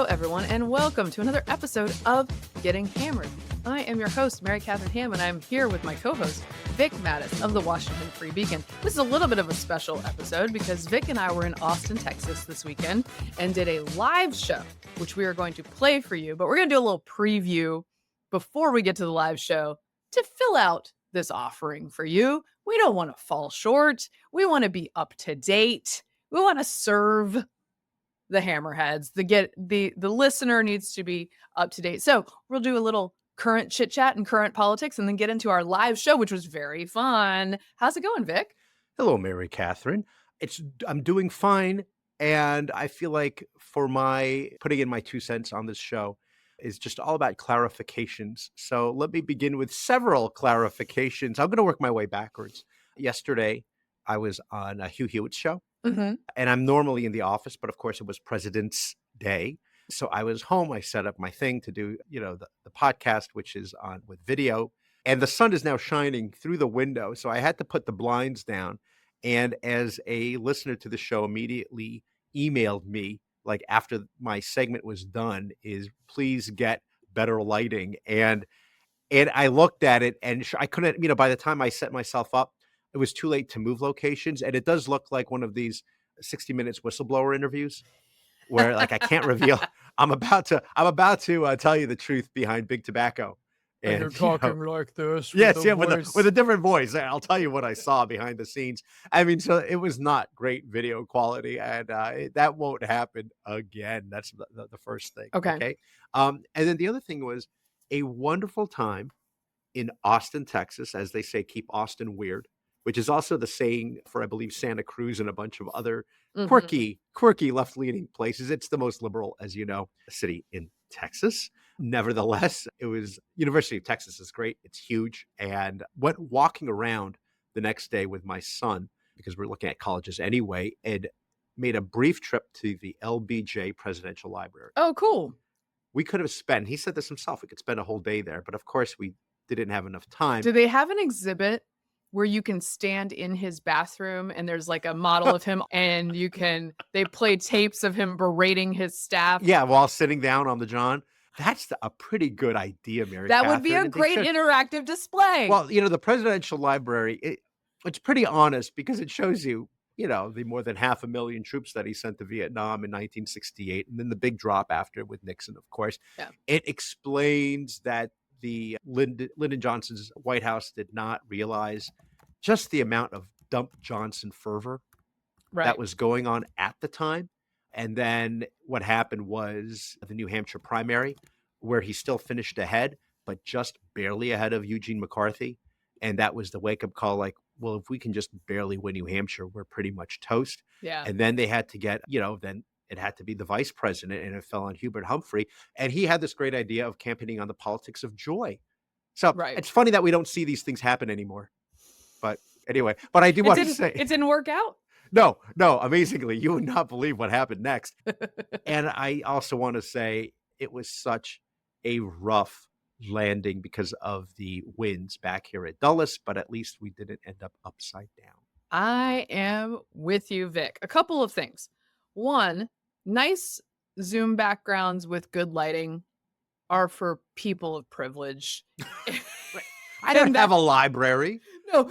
Hello, everyone, and welcome to another episode of Getting Hammered. I am your host, Mary Katharine Ham, and I'm here with my co-host, Vic Mattis of the Washington Free Beacon. This is a little bit of a special episode because Vic and I were in Austin, Texas this weekend and did a live show, which we are going to play for you, but we're going to do a little preview before we get to the live show to fill out this offering for you. We don't want to fall short. We want to be up to date. We want to serve the hammerheads. The listener needs to be up to date. So we'll do a little current chit chat and current politics and then get into our live show, which was very fun. How's it going, Vic? Hello, Mary Catherine. I'm doing fine. And I feel like for my putting in my 2 cents on this show is just all about clarifications. So let me begin with several clarifications. I'm going to work my way backwards. Yesterday, I was on a Hugh Hewitt's show. Mm-hmm. And I'm normally in the office, but of course it was President's Day. So I was home. I set up my thing to do, the podcast, which is on with video. And the sun is now shining through the window. So I had to put the blinds down. And as a listener to the show immediately emailed me, like after my segment was done, is please get better lighting. And I looked at it and I couldn't, by the time I set myself up, it was too late to move locations. And it does look like one of these 60 Minutes whistleblower interviews where like I can't reveal. I'm about to tell you the truth behind Big Tobacco. And you're talking like this. Yes, with yeah, a with a different voice. I'll tell you what I saw behind the scenes. I mean, so it was not great video quality, and that won't happen again. That's the first thing. Okay. And then the other thing was a wonderful time in Austin, Texas, as they say, keep Austin weird, which is also the saying for, I believe, Santa Cruz and a bunch of other quirky left-leaning places. It's the most liberal, as you know, city in Texas. Nevertheless, it was University of Texas is great. It's huge. And went walking around the next day with my son, because we're looking at colleges anyway, and made a brief trip to the LBJ Presidential Library. Oh, cool. We could have spent, he said this himself, we could spend a whole day there. But of course, we didn't have enough time. Do they have an exhibit where you can stand in his bathroom and there's like a model of him and they play tapes of him berating his staff? Yeah, while sitting down on the John. That's a pretty good idea, Mary. That would be a great interactive display. Well, the Presidential Library, it's pretty honest because it shows you, the more than 500,000 troops that he sent to Vietnam in 1968, and then the big drop after with Nixon, of course. Yeah. It explains that the Lyndon Johnson's White House did not realize just the amount of dump Johnson fervor that was going on at the time. And then what happened was the New Hampshire primary, where he still finished ahead, but just barely ahead of Eugene McCarthy. And that was the wake-up call, like, well, if we can just barely win New Hampshire, we're pretty much toast. Yeah. And then they had to get, then it had to be the vice president, and it fell on Hubert Humphrey. And he had this great idea of campaigning on the politics of joy. So It's funny that we don't see these things happen anymore. But anyway, but I do want to say it didn't work out. No, amazingly, you would not believe what happened next. And I also want to say it was such a rough landing because of the winds back here at Dulles, but at least we didn't end up upside down. I am with you, Vic. A couple of things. One, nice Zoom backgrounds with good lighting are for people of privilege. I don't have a library. No,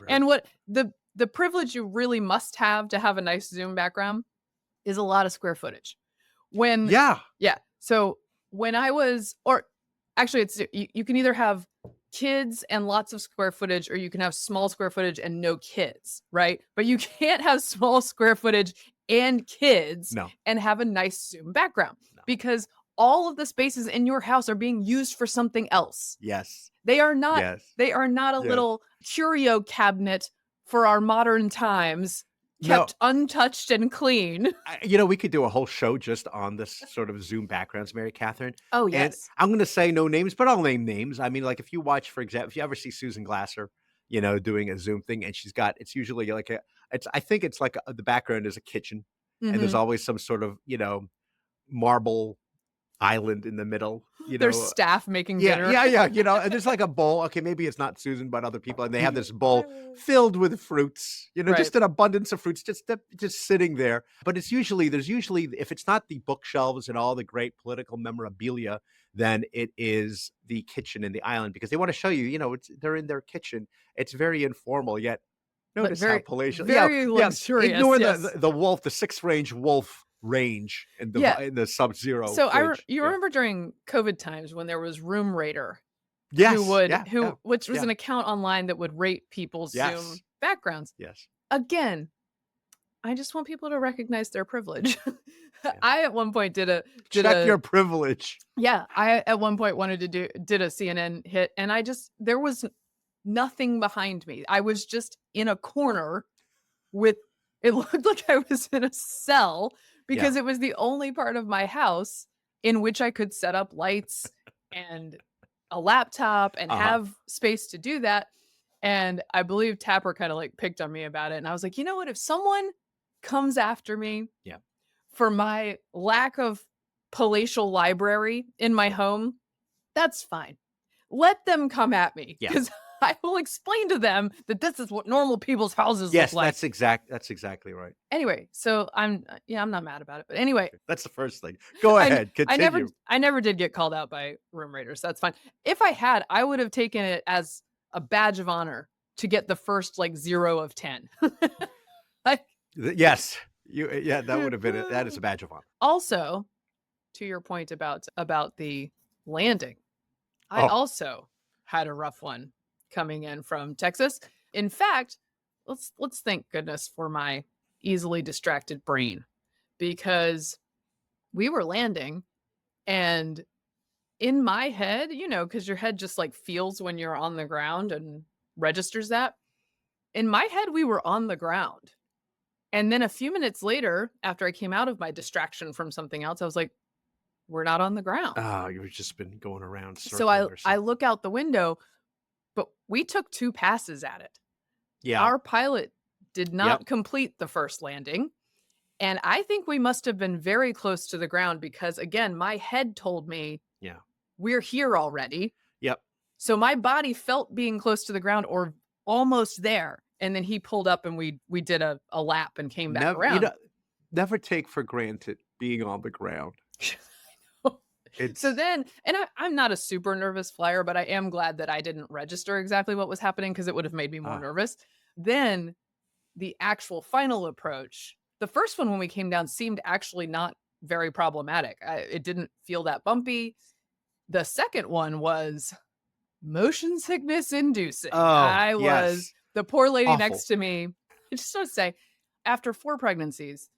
and what the privilege you really must have to have a nice Zoom background is a lot of square footage. So when I was, or actually you can either have kids and lots of square footage, or you can have small square footage and no kids, right? But you can't have small square footage and kids and have a nice Zoom background because all of the spaces in your house are being used for something else. Yes. They are not, they are not a little curio cabinet for our modern times, kept untouched and clean. We could do a whole show just on this sort of Zoom backgrounds, Mary Catherine. Oh, yes. And I'm going to say no names, but I'll name names. I mean, like if you watch, for example, if you ever see Susan Glasser, doing a Zoom thing, and it's usually like I think it's like the background is a kitchen, and there's always some sort of, marble island in the middle. There's staff making Yeah, dinner. yeah. And there's like a bowl. Okay, maybe it's not Susan, but other people, and they have this bowl filled with fruits. Right. Just an abundance of fruits, just sitting there. But there's usually, if it's not the bookshelves and all the great political memorabilia, then it is the kitchen in the island, because they want to show you, they're in their kitchen. It's very informal, yet notice how palatial. Very luxurious. Ignore the wolf, the 6-range wolf range in the Sub-Zero. So you remember during COVID times when there was Room Rater, yes, which was an account online that would rate people's Zoom backgrounds. Yes. Again, I just want people to recognize their privilege. I at one point check your privilege. Yeah, I at one point wanted to did a CNN hit, and there was nothing behind me. I was just in a corner it looked like I was in a cell, because it was the only part of my house in which I could set up lights and a laptop and have space to do that. And I believe Tapper kind of like picked on me about it. And I was like, you know what? If someone comes after me for my lack of palatial library in my home, that's fine. Let them come at me, because I will explain to them that this is what normal people's houses look like. That's exactly right. Anyway, so I'm not mad about it. But anyway, that's the first thing. Go ahead. Continue. I never did get called out by Room Raiders. That's fine. If I had, I would have taken it as a badge of honor to get the first 0 of 10. Yes. That would have been it. That is a badge of honor. Also, to your point about the landing, I also had a rough one coming in from Texas. In fact, let's thank goodness for my easily distracted brain, because we were landing, and in my head, because your head just feels when you're on the ground and registers that. In my head, we were on the ground. And then a few minutes later, after I came out of my distraction from something else, I was like, we're not on the ground. Oh, you've just been going around. So I look out the window, but we took 2 passes at it. Yeah. Our pilot did not complete the first landing. And I think we must have been very close to the ground, because again, my head told me, we're here already. Yep. So my body felt being close to the ground or almost there. And then he pulled up and we did a lap and came back around. Never take for granted being on the ground. So then, and I'm not a super nervous flyer, but I am glad that I didn't register exactly what was happening, because it would have made me more nervous. Then the actual final approach, the first one when we came down seemed actually not very problematic. It didn't feel that bumpy. The second one was motion sickness inducing. The poor lady next to me. I just want to say, after 4 pregnancies,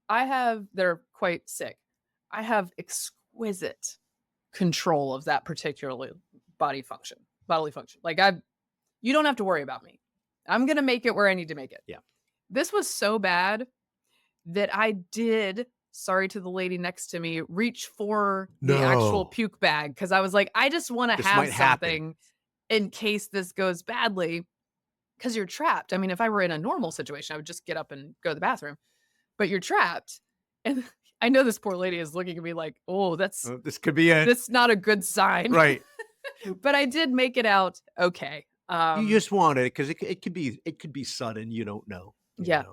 they're quite sick. I have exquisite control of that particular bodily function. You don't have to worry about me. I'm going to make it where I need to make it. Yeah. This was so bad that I did, sorry to the lady next to me, reach for the actual puke bag, because I was like, I just want to have something in case this goes badly, because you're trapped. I mean, if I were in a normal situation, I would just get up and go to the bathroom, but you're trapped. And I know this poor lady is looking at me like, oh, this could be it. That's not a good sign. Right. But I did make it out okay. You just wanted it, because it could be sudden. You don't know. Yeah.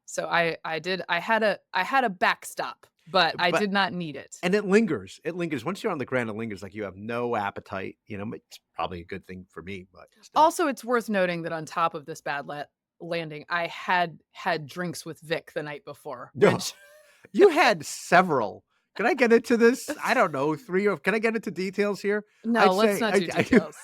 So I had a backstop, but I did not need it. And it lingers. Once you're on the ground, it lingers. You have no appetite. It's probably a good thing for me, but still. Also, it's worth noting that on top of this bad landing, I had drinks with Vic the night before. Which... You had several. Can I get into this? I don't know. 3 or can I get into details here? No, let's not do details.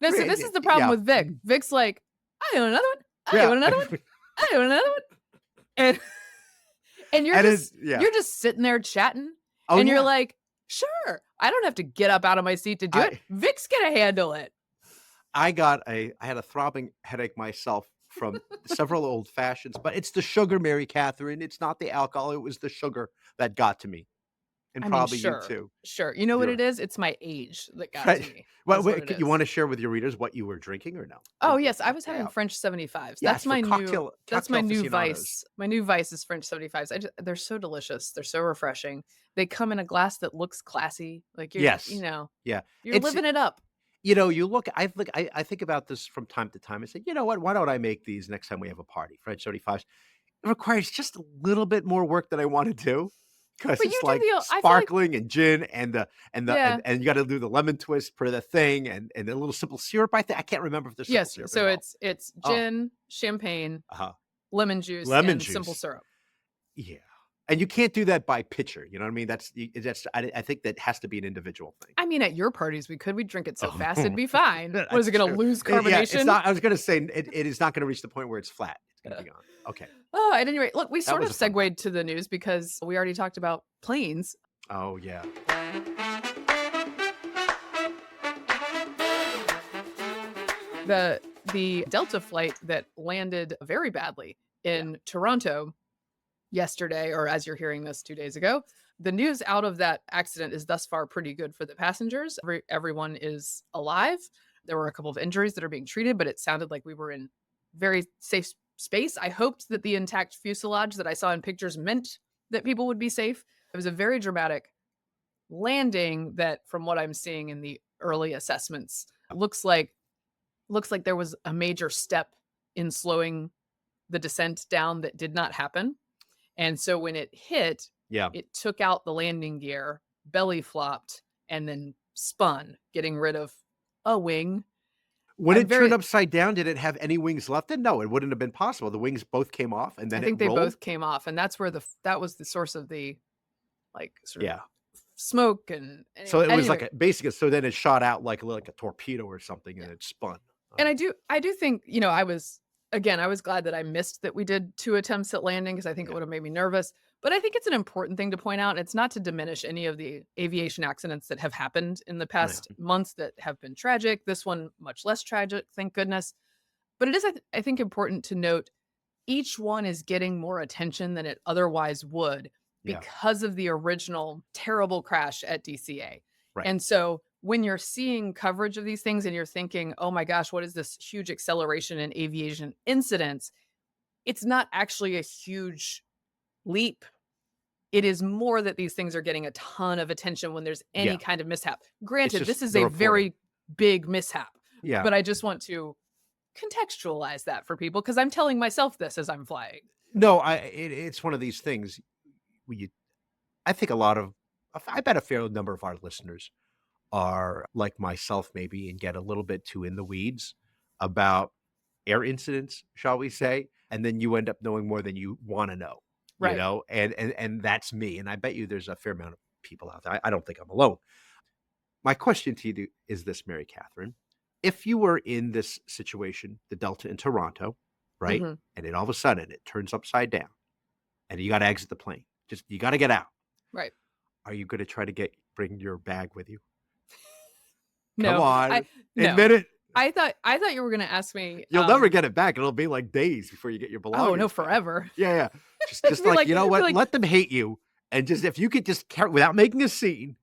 No, so this is the problem with Vic. Vic's like, I want another one. I want another one. I want another one. And you're just sitting there chatting, and you're like, sure, I don't have to get up out of my seat to do it. Vic's gonna handle it. I had a throbbing headache myself from several old fashions, but it's the sugar, Mary Katharine. It's not the alcohol. It was the sugar that got to me. and I mean, probably you sure, too. sure. You know what You're it is? It's my age that got to right. me. Well, Is what wait, it you is. want to share with your readers what you were drinking or no? Oh yes, I was Yeah. having French 75s. Yes, for That's my cocktail new aficionados. vice. My new vice is French 75s. They're so delicious. They're so refreshing. They come in a glass that looks classy. Like Yes. Yeah. you're It's living it up. you look I think about this from time to time. I say, you know what? Why don't I make these next time we have a party? French 75s. It requires just a little bit more work than I want to do because But you it's do like I feel like sparkling and gin yeah. and you got to do the lemon twist per the thing and a little simple syrup. I can't remember if there's simple Yes, syrup so involved. it's Oh, gin, champagne, uh-huh. lemon juice, Lemon and simple juice. syrup. Yeah. And you can't do that by pitcher. You know what I mean? I think that has to be an individual thing. I mean, at your parties, we'd drink it so fast it'd Oh, be fine. What is that's it going to true. lose Yeah, it's carbonation? not. I was going to say it is not going to reach the point where it's flat. It's going to be gone. Okay, Oh, at any rate, look, we that sort was of a fun one. segued to the news because we already talked about planes. Oh yeah, The Delta flight that landed very badly in Toronto yesterday, or as you're hearing this 2 days ago. The news out of that accident is thus far pretty good for the passengers. Everyone is alive. There were a couple of injuries that are being treated, but it sounded like we were in very safe space. I hoped that the intact fuselage that I saw in pictures meant that people would be safe. It was a very dramatic landing that, from what I'm seeing in the early assessments, looks like there was a major step in slowing the descent down that did not happen. And so when it hit, yeah. it took out the landing gear, belly flopped, and then spun, getting rid of a wing. When I'm it turned very upside down, did it have any wings left? Then no, it wouldn't have been possible. The wings both came off, and I then it think they rolled. both came off, and that's where that was the source of the sort of Yeah. smoke and So it was anyway. like basically. So then it shot out like a torpedo or something, and it spun. And I do think, I was glad that I missed that we did 2 attempts at landing because I think it would have made me nervous. But I think it's an important thing to point out. It's not to diminish any of the aviation accidents that have happened in the past months that have been tragic. This one, much less tragic, thank goodness. But it is, I think, important to note each one is getting more attention than it otherwise would because of the original terrible crash at DCA. Right. And so when you're seeing coverage of these things and you're thinking, oh my gosh, what is this huge acceleration in aviation incidents? It's not actually a huge leap. It is more that these things are getting a ton of attention when there's any kind of mishap. Granted, this is a very big mishap. Yeah. But I just want to contextualize that for people because I'm telling myself this as I'm flying. No, it's one of these things. I think I bet a fair number of our listeners are like myself maybe and get a little bit too in the weeds about air incidents, shall we say, and then you end up knowing more than you want to know, Right. and that's me. And I bet you there's a fair amount of people out there. I don't think I'm alone. My question to you is this, Mary Katharine. If you were in this situation, the Delta in Toronto, right? Mm-hmm. And then all of a sudden it turns upside down and you got to exit the plane. You got to get out. Right. Are you going to try to bring your bag with you? No, Come on, no. admit it. I thought you were going to ask me. You'll never get it back. It'll be like days before you get your belongings. Oh no, back. forever. Yeah. Just like, you know what? Let them hate you, and just if you could just carry without making a scene,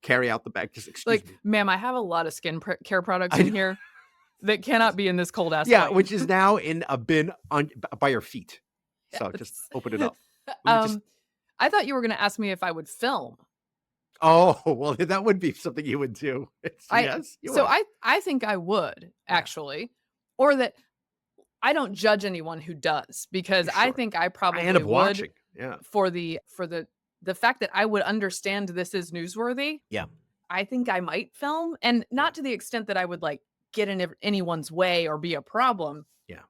carry out the bag. Just excuse me, ma'am. I have a lot of skin care products in here that cannot be in this cold ass. Yeah, plane. which is now in a bin by your feet. So just open it up. I thought you were going to ask me if I would film. Oh, well, that would be something you would do. Yes. I think I would actually, or that I don't judge anyone who does because I think I probably end up would watching. Yeah. For the fact that I would understand this is newsworthy. Yeah. I think I might film, and not to the extent that I would get in anyone's way or be a problem. Yeah.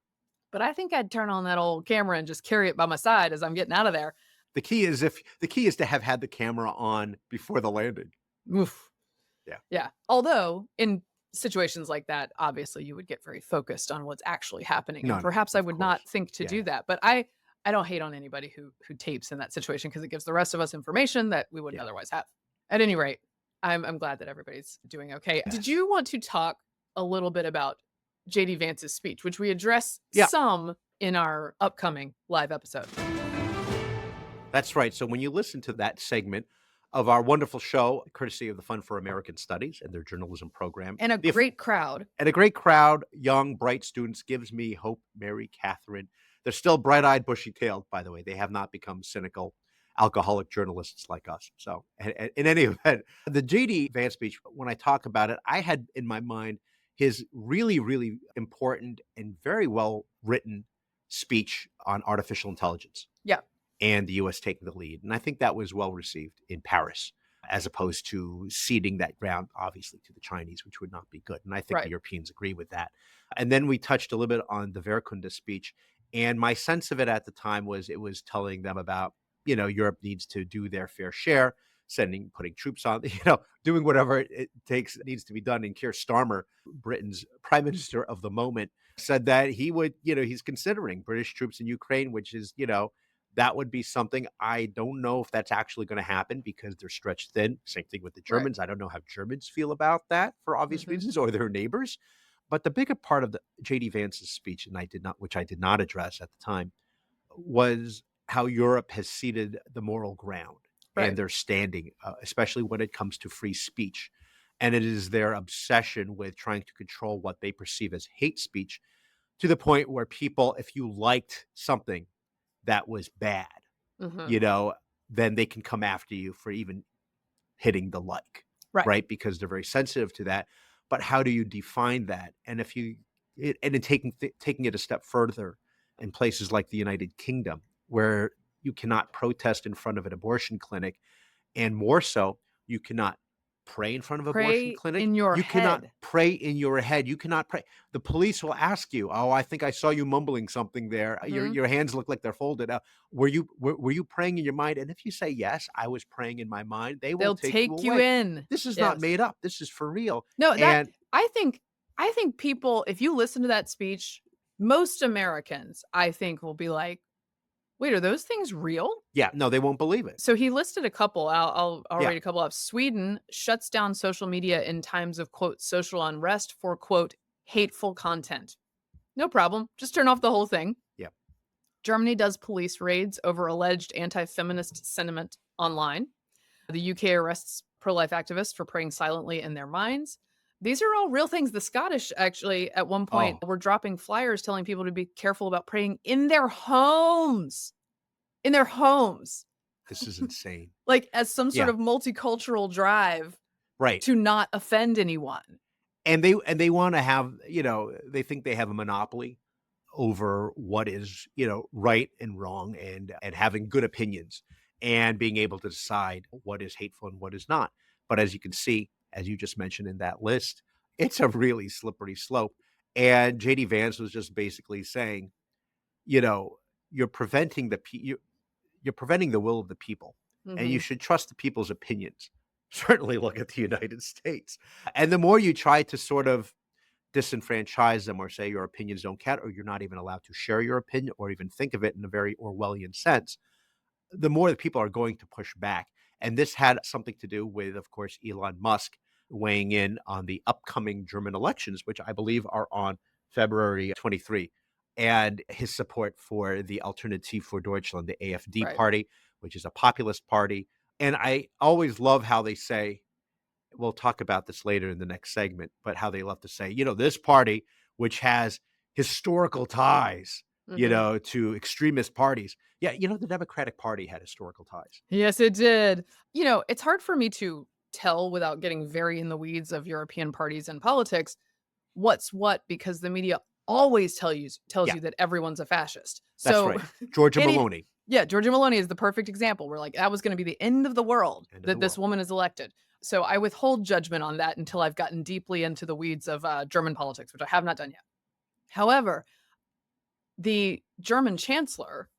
But I think I'd turn on that old camera and just carry it by my side as I'm getting out of there. The key is to have had the camera on before the landing. Oof. Yeah. Yeah. Although in situations like that, obviously you would get very focused on what's actually happening. And perhaps I would not think to do that. But I don't hate on anybody who tapes in that situation because it gives the rest of us information that we wouldn't otherwise have. At any rate, I'm glad that everybody's doing okay. Did you want to talk a little bit about JD Vance's speech, which we address some in our upcoming live episode? That's right. So when you listen to that segment, of our wonderful show, courtesy of the Fund for American Studies and their journalism program. And a great crowd. And a great crowd, young, bright students, gives me hope, Mary Katharine. They're still bright-eyed, bushy-tailed, by the way. They have not become cynical, alcoholic journalists like us. So in any event, the J.D. Vance speech, when I talk about it, I had in my mind his really, really important and very well-written speech on artificial intelligence. Yeah. And the U.S. taking the lead. And I think that was well received in Paris, as opposed to ceding that ground, obviously, to the Chinese, which would not be good. And I think the Europeans agree with that. And then we touched a little bit on the Wehrkunde speech. And my sense of it at the time was it was telling them about, Europe needs to do their fair share, putting troops on, doing whatever it takes, needs to be done. And Keir Starmer, Britain's prime minister of the moment, said that he would, he's considering British troops in Ukraine, which is, that would be something. I don't know if that's actually going to happen because they're stretched thin. Same thing with the Germans. I don't know how Germans feel about that for obvious reasons, or their neighbors. But the bigger part of the J.D. Vance's speech, which I did not address at the time, was how Europe has ceded the moral ground and their standing, especially when it comes to free speech. And it is their obsession with trying to control what they perceive as hate speech, to the point where people, if you liked something that was bad, then they can come after you for even hitting the like, right? Because they're very sensitive to that. But how do you define that? And taking it a step further in places like the United Kingdom, where you cannot protest in front of an abortion clinic, and more so, you cannot pray in front of an abortion clinic. You cannot pray in your head. You cannot pray. The police will ask you, "Oh, I think I saw you mumbling something there. Your hands look like they're folded. Were you praying in your mind?" And if you say yes, I was praying in my mind, they'll take you away. In. This is not made up. This is for real. No, I think people, if you listen to that speech, most Americans, I think, will be like, wait, are those things real? Yeah, no, they won't believe it. So he listed a couple. I'll read a couple of. Sweden shuts down social media in times of, quote, social unrest for, quote, hateful content. No problem. Just turn off the whole thing. Yeah. Germany does police raids over alleged anti-feminist sentiment online. The UK arrests pro-life activists for praying silently in their minds. These are all real things. The Scottish, actually, at one point, were dropping flyers telling people to be careful about praying in their homes. In their homes. This is insane. Like as some sort of multicultural drive to not offend anyone. And they want to have, they think they have a monopoly over what is, right and wrong, and having good opinions and being able to decide what is hateful and what is not. But as you can see, as you just mentioned in that list, it's a really slippery slope. And J.D. Vance was just basically saying, you're preventing you're preventing the will of the people, and you should trust the people's opinions. Certainly look at the United States. And the more you try to sort of disenfranchise them or say your opinions don't count, or you're not even allowed to share your opinion or even think of it in a very Orwellian sense, the more the people are going to push back. And this had something to do with, of course, Elon Musk weighing in on the upcoming German elections, which I believe are on February 23, and his support for the Alternative for Deutschland, the AfD party, which is a populist party. And I always love how they say, we'll talk about this later in the next segment, but how they love to say, this party, which has historical ties, to extremist parties. Yeah, the Democratic Party had historical ties. Yes, it did. It's hard for me to tell without getting very in the weeds of European parties and politics what's what, because the media always tells you that everyone's a fascist. So that's right. Giorgia Meloni. Yeah, Giorgia Meloni is the perfect example. We're like, that was going to be the end of the world this woman is elected. So I withhold judgment on that until I've gotten deeply into the weeds of German politics, which I have not done yet. However, the German chancellor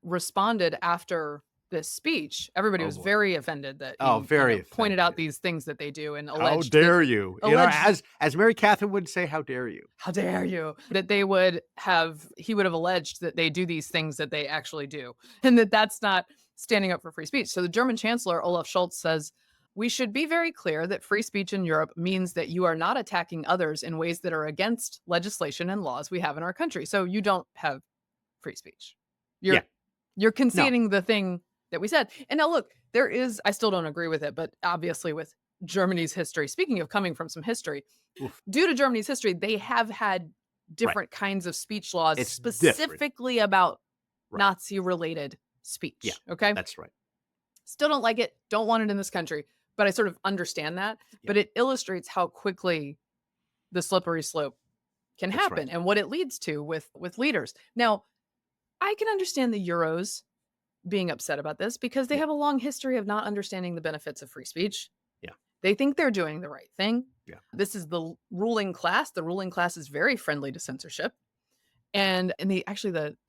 responded after this speech. Everybody was very offended that he pointed out these things that they do and alleged. How dare you? As Mary Katharine would say, how dare you? How dare you? That he would have alleged that they do these things that they actually do, and that's not standing up for free speech. So the German chancellor, Olaf Scholz, says, we should be very clear that free speech in Europe means that you are not attacking others in ways that are against legislation and laws we have in our country. So you don't have free speech. You're conceding the thing that we said. And now look, I still don't agree with it, but obviously with Germany's history, speaking of coming from some history, Oof. due to Germany's history, they have had different kinds of speech laws It's specifically about Right. Nazi-related speech. Yeah, okay? That's right. Still don't like it, don't want it in this country, but I sort of understand that. Yeah. But it illustrates how quickly the slippery slope can That's happen right. and what it leads to with leaders. Now, I can understand the Euros being upset about this because they Yeah. have a long history of not understanding the benefits of free speech. Yeah. They think they're doing the right thing. Yeah. This is the ruling class. The ruling class is very friendly to censorship. And the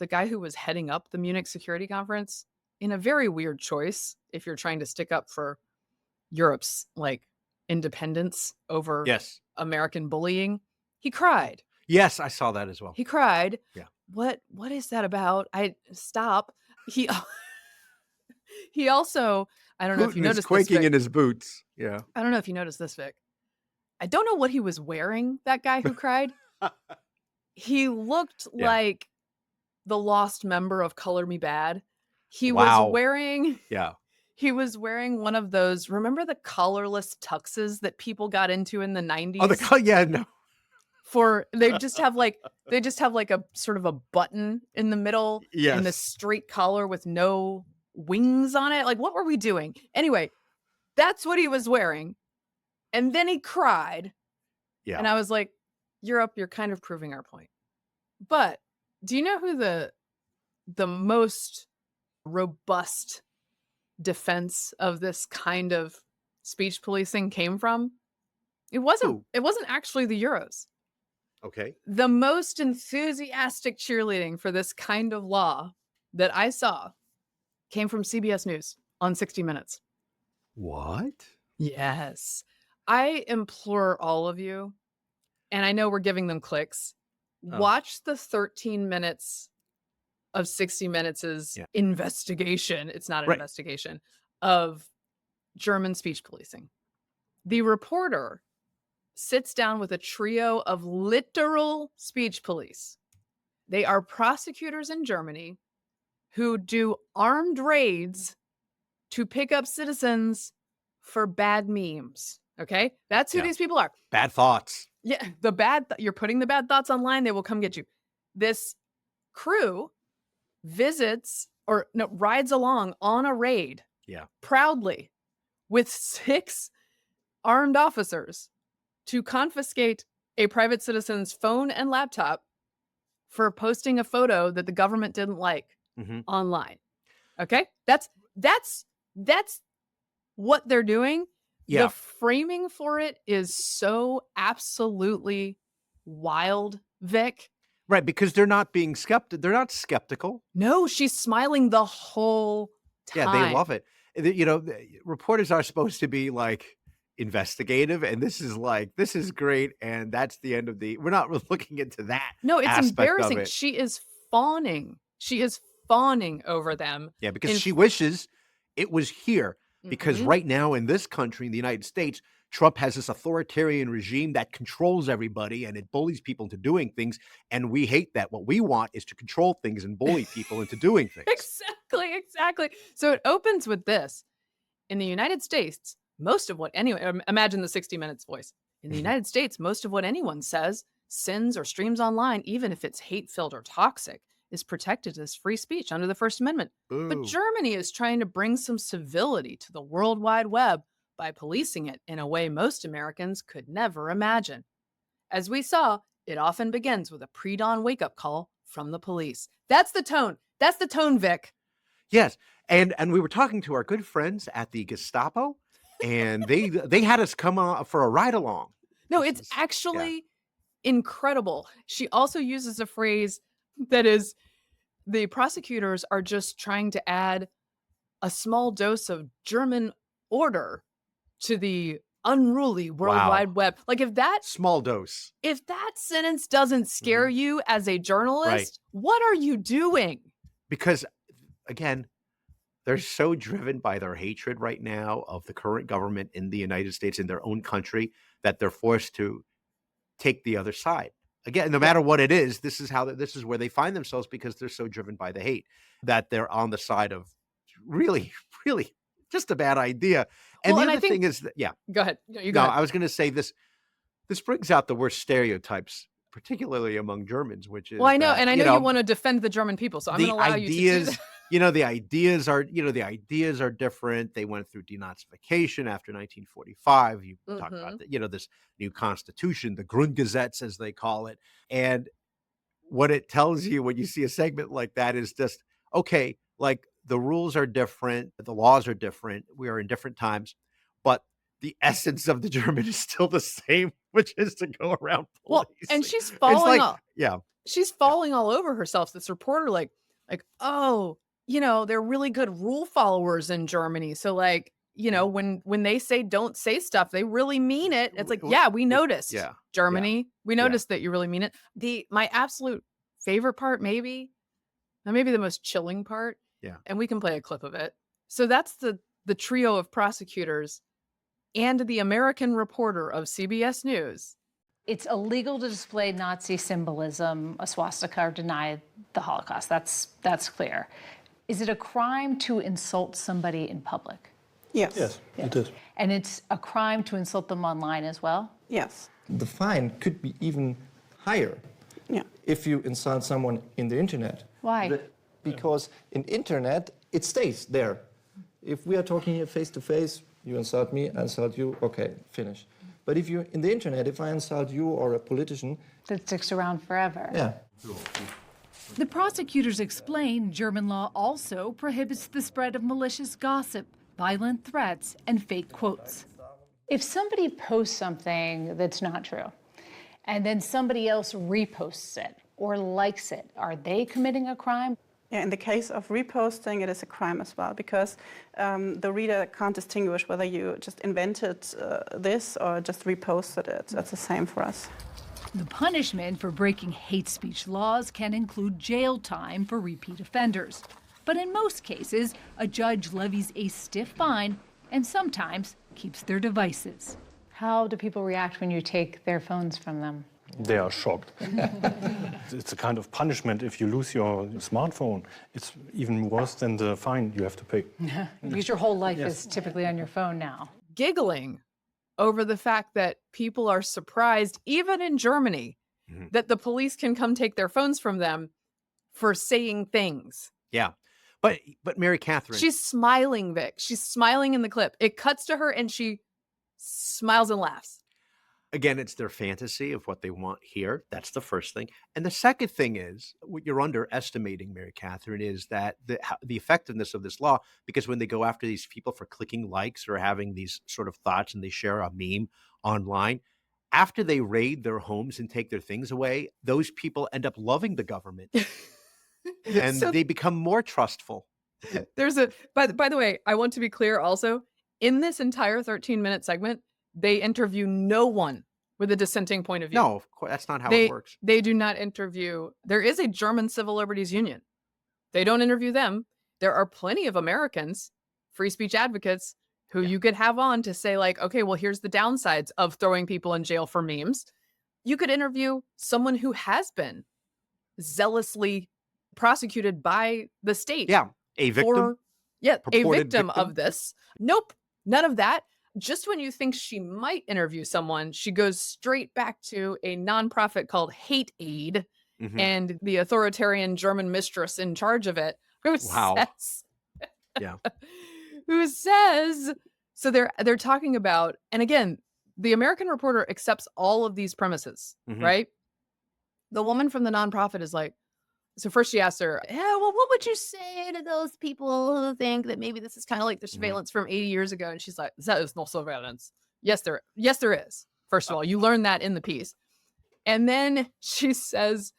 guy who was heading up the Munich Security Conference, in a very weird choice, if you're trying to stick up for Europe's like independence over Yes. American bullying, he cried. Yes, I saw that as well. He cried. Yeah. What is that about? Stop. He he also, I don't know if you Putin is noticed this, quaking Vic. in his boots. Yeah. I don't know if you noticed this, Vic. I don't know what he was wearing, that guy who cried. He looked Yeah. like the lost member of Color Me Bad. He Wow. was wearing Yeah. he was wearing one of those, remember the collarless tuxes that people got into in the 90s? Oh, yeah, no. They just have like a sort of a button in the middle Yes. and this straight collar with no wings on it. Like, what were we doing? Anyway, that's what he was wearing. And then he cried. Yeah. And I was like, Europe, you're kind of proving our point. But do you know who the most robust defense of this kind of speech policing came from? It wasn't actually the Euros. Okay. The most enthusiastic cheerleading for this kind of law that I saw came from CBS News on 60 Minutes. What? Yes. I implore all of you, and I know we're giving them clicks, watch the 13 minutes of 60 Minutes' investigation. It's not an investigation of German speech policing. The reporter sits down with a trio of literal speech police. They are prosecutors in Germany who do armed raids to pick up citizens for bad memes. Okay? That's who these people are. Bad thoughts. Yeah, you're putting the bad thoughts online, they will come get you. This crew rides along on a raid. Yeah. Proudly with 6 armed officers to confiscate a private citizen's phone and laptop for posting a photo that the government didn't like online. Okay? That's what they're doing. Yeah. The framing for it is so absolutely wild, Vic. Right, because they're not being they're not skeptical. No, she's smiling the whole time. Yeah, they love it. Reporters are supposed to be like investigative, and this is great, and that's the end of we're not looking into that. No, it's embarrassing. It. She is fawning. She is fawning over them. Yeah, because she wishes it was here. Because right now in this country, in the United States, Trump has this authoritarian regime that controls everybody and it bullies people into doing things. And we hate that. What we want is to control things and bully people into doing things. Exactly. So it opens with this. In the United States, imagine the 60 Minutes voice. In the United States, most of what anyone says, sends, or streams online, even if it's hate-filled or toxic, is protected as free speech under the First Amendment. Boo. But Germany is trying to bring some civility to the World Wide Web by policing it in a way most Americans could never imagine. As we saw, it often begins with a pre-dawn wake-up call from the police. That's the tone. That's the tone, Vic. Yes. And we were talking to our good friends at the Gestapo, and they had us come on for a ride along. No, it's actually incredible. She also uses a phrase that is, the prosecutors are just trying to add a small dose of German order to the unruly World Wide Web. Like if that sentence doesn't scare you as a journalist, what are you doing? Because again, they're so driven by their hatred right now of the current government in the United States, in their own country, that they're forced to take the other side. Again, no matter what it is, this is where they find themselves because they're so driven by the hate that they're on the side of really, really just a bad idea. And Well, the and I other think- thing is that, yeah. Go ahead. No, you No, go ahead. I was going to say this brings out the worst stereotypes, particularly among Germans, which is Well, I know, that, and I know you want to defend the German people, so I'm going to allow you to do that. The ideas are different. They went through denazification after 1945. You talk about this new constitution, the Grundgesetz, as they call it. And what it tells you when you see a segment like that is just, okay, like the rules are different, the laws are different, we are in different times, but the essence of the German is still the same, which is to go around policing. Well, and she's falling she's falling all over herself. This reporter, like, oh, they're really good rule followers in Germany. So like, when they say don't say stuff, they really mean it. It's like, yeah, we noticed. Yeah. Germany, we noticed that you really mean it. My absolute favorite part, maybe the most chilling part. Yeah. And we can play a clip of it. So that's the trio of prosecutors and the American reporter of CBS News. It's illegal to display Nazi symbolism, a swastika, or deny the Holocaust. That's clear. Is it a crime to insult somebody in public? Yes. Yes, it is. And it's a crime to insult them online as well? Yes. The fine could be even higher if you insult someone in the internet. Why? Because in internet, it stays there. If we are talking here face to face, you insult me, I insult you, okay, finish. But if you in the internet, if I insult you or a politician, That sticks around forever. yeah. The prosecutors explain German law also prohibits the spread of malicious gossip, violent threats, and fake quotes. If somebody posts something that's not true, and then somebody else reposts it or likes it, are they committing a crime? Yeah, in the case of reposting, it is a crime as well, because the reader can't distinguish whether you just invented this or just reposted it. That's the same for us. The punishment for breaking hate speech laws can include jail time for repeat offenders. But in most cases, a judge levies a stiff fine and sometimes keeps their devices. How do people react when you take their phones from them? They are shocked. It's a kind of punishment if you lose your smartphone. It's even worse than the fine you have to pay. Because your whole life is typically on your phone now. Giggling over the fact that people are surprised, even in Germany, that the police can come take their phones from them for saying things. Yeah. But Mary Katharine. She's smiling, Vic. She's smiling in the clip. It cuts to her and she smiles and laughs. Again, it's their fantasy of what they want here. That's the first thing. And the second thing is, what you're underestimating, Mary Katharine, is that the effectiveness of this law, because when they go after these people for clicking likes or having these sort of thoughts and they share a meme online, after they raid their homes and take their things away, those people end up loving the government. And they become more trustful. There's by the way, I want to be clear also, in this entire 13-minute segment, they interview no one with a dissenting point of view. No, of course, that's not how it works. They do not interview. There is a German Civil Liberties Union. They don't interview them. There are plenty of Americans, free speech advocates, who you could have on to say like, okay, well, here's the downsides of throwing people in jail for memes. You could interview someone who has been zealously prosecuted by the state. Yeah, a victim. A victim of this. Nope, none of that. Just when you think she might interview someone, she goes straight back to a nonprofit called Hate Aid and the authoritarian German mistress in charge of it, who says, who says, so they're talking about, and again, the American reporter accepts all of these premises, right? The woman from the nonprofit is like, so first she asks her, yeah, well, what would you say to those people who think that maybe this is kind of like the surveillance from 80 years ago? And she's like, that is no surveillance. Yes, there is. First of all, you learn that in the piece. And then she says,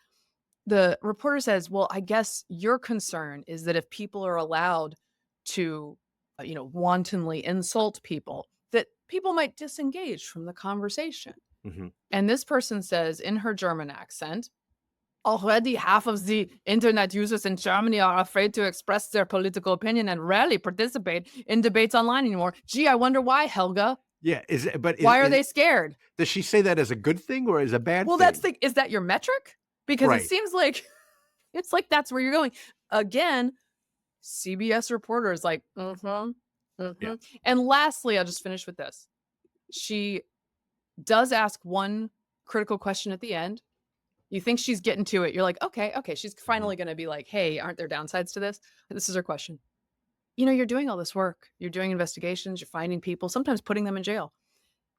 the reporter says, well, I guess your concern is that if people are allowed to, wantonly insult people, that people might disengage from the conversation. And this person says in her German accent, already half of the internet users in Germany are afraid to express their political opinion and rarely participate in debates online anymore. Gee, I wonder why, Helga. Yeah, why are they scared? Does she say that as a good thing or as a bad thing? Well, is that your metric? Because it seems like it's like that's where you're going. Again, CBS reporter is like, And lastly, I'll just finish with this. She does ask one critical question at the end. You think she's getting to it. You're like, okay, she's finally going to be like, hey, aren't there downsides to this? And this is her question. You know, you're doing all this work. You're doing investigations. You're finding people, sometimes putting them in jail.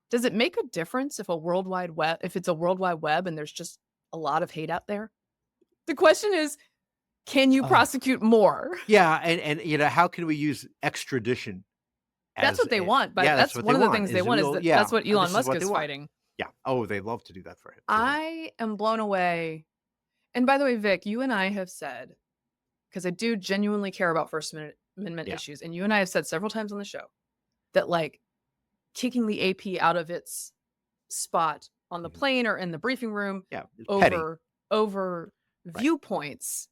Does it make a difference if it's a world wide web and there's just a lot of hate out there? The question is, can you prosecute more? Yeah, and you know, how can we use extradition? That's what they want. But that's one of the things they want. That's what Elon Musk is fighting. Yeah. Oh, they love to do that for him. I am blown away. And by the way, Vic, you and I have said, because I do genuinely care about First Amendment issues, and you and I have said several times on the show that, like, kicking the AP out of its spot on the plane or in the briefing room over viewpoints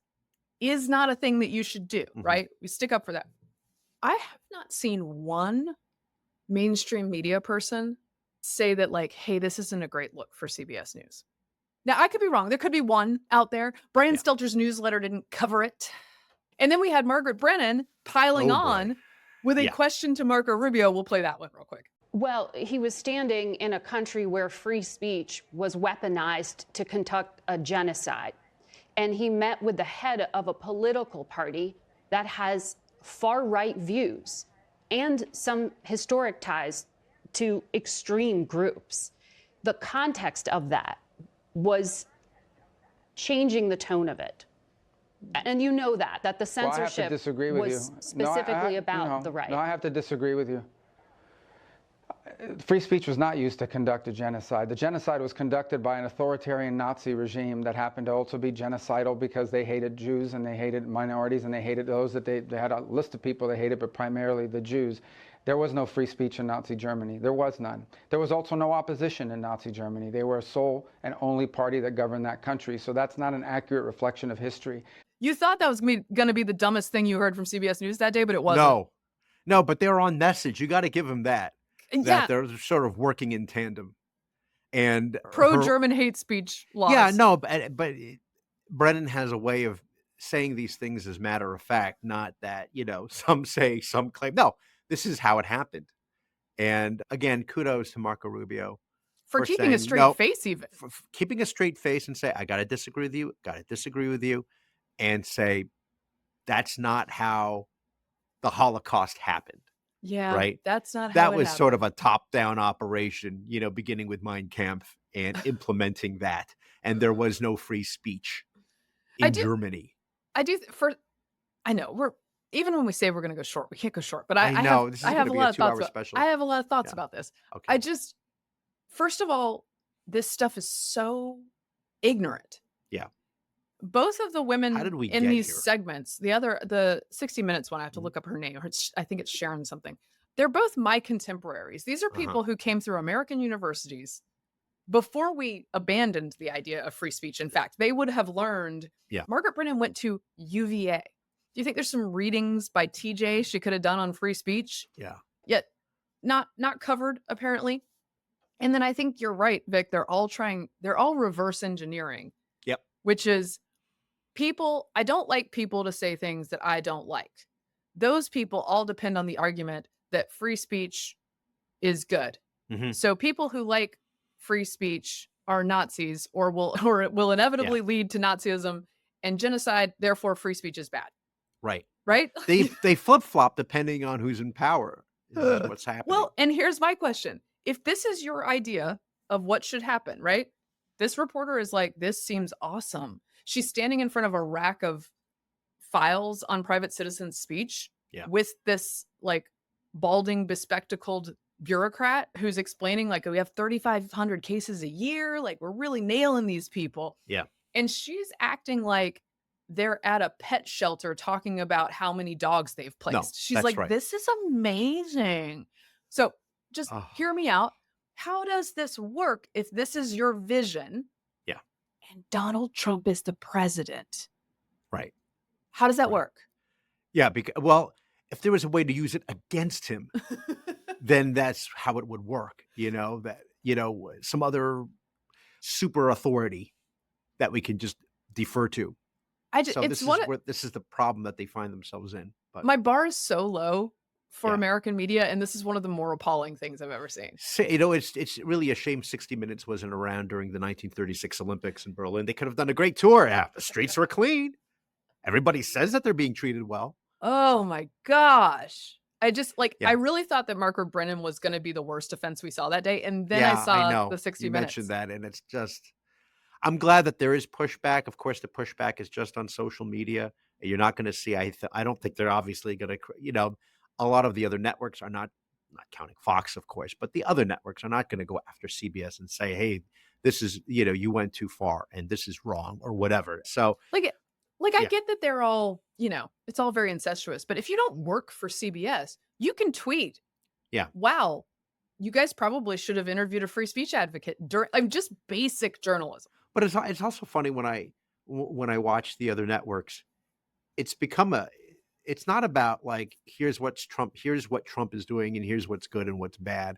is not a thing that you should do, right? We stick up for that. I have not seen one mainstream media person say that, like, hey, this isn't a great look for CBS News. Now, I could be wrong. There could be one out there. Brian Stelter's newsletter didn't cover it. And then we had Margaret Brennan piling on with a question to Marco Rubio. We'll play that one real quick. Well, he was standing in a country where free speech was weaponized to conduct a genocide. And he met with the head of a political party that has far-right views and some historic ties to extreme groups. The context of that was changing the tone of it. And you know that the censorship was specifically about the right. No, I have to disagree with you. Free speech was not used to conduct a genocide. The genocide was conducted by an authoritarian Nazi regime that happened to also be genocidal because they hated Jews and they hated minorities and they hated those that they had a list of people they hated, but primarily the Jews. There was no free speech in Nazi Germany. There was none. There was also no opposition in Nazi Germany. They were a sole and only party that governed that country. So that's not an accurate reflection of history. You thought that was going to be the dumbest thing you heard from CBS News that day, but it wasn't. No, but they're on message. You got to give them that. That they're sort of working in tandem. And pro-German hate speech laws. Yeah, no, but Brennan has a way of saying these things as matter of fact, not that, you know, some say, some claim. No, this is how it happened. And again, kudos to Marco Rubio for keeping a straight face, even for keeping a straight face and say, I got to disagree with you, and say that's not how the Holocaust happened. Yeah, right. That's not how that was happened. Sort of a top-down operation, you know, beginning with Mein Kampf and implementing that. And there was no free speech in Germany. I know even when we say we're going to go short, we can't go short. But I have a lot of thoughts. I have a lot of thoughts about this. Okay. First of all, this stuff is so ignorant. Yeah. Both of the women in these here? Segments, the 60 Minutes one, I have to look up her name. I think it's Sharon something. They're both my contemporaries. These are people who came through American universities before we abandoned the idea of free speech. In fact, they would have learned. Yeah. Margaret Brennan went to UVA. Do you think there's some readings by TJ she could have done on free speech? Yeah. Yet not covered, apparently. And then I think you're right, Vic. They're all reverse engineering. Yep. Which is I don't like people to say things that I don't like. Those people all depend on the argument that free speech is good. Mm-hmm. So people who like free speech are Nazis or it will inevitably lead to Nazism and genocide. Therefore, free speech is bad. Right. Right. They flip-flop depending on who's in power. Is what's happening. Well, and here's my question. If this is your idea of what should happen, right? This reporter is like, this seems awesome. She's standing in front of a rack of files on private citizens' speech with this like balding, bespectacled bureaucrat who's explaining like, we have 3,500 cases a year. Like, we're really nailing these people. Yeah. And she's acting like they're at a pet shelter talking about how many dogs they've placed. No, she's like, right. This is amazing. So just hear me out. How does this work if this is your vision? Yeah. And Donald Trump is the president. Right. How does that work? Yeah, if there was a way to use it against him, then that's how it would work. You know, that, you know, some other super authority that we can just defer to. This is the problem that they find themselves in. But My bar is so low for Yeah. American media, and this is one of the more appalling things I've ever seen. it's really a shame 60 Minutes wasn't around during the 1936 Olympics in Berlin. They could have done a great tour. Yeah, the streets were clean. Everybody says that they're being treated well. Oh my gosh. I just Yeah. I really thought that Margaret Brennan was going to be the worst offense we saw that day. And then Yeah, I saw know. the 60 you Minutes. mentioned that, and it's just, I'm glad that there is pushback. Of course, the pushback is just on social media. You're not going to see, I don't think they're obviously going to, a lot of the other networks are not counting Fox, of course, but the other networks are not going to go after CBS and say, hey, this is, you went too far and this is wrong or whatever. So I Yeah. get that they're all, it's all very incestuous, but if you don't work for CBS, you can tweet. Yeah. Wow. You guys probably should have interviewed a free speech advocate during just basic journalism. But it's also funny when I watch the other networks, it's become it's not about like, here's what Trump is doing and here's what's good and what's bad.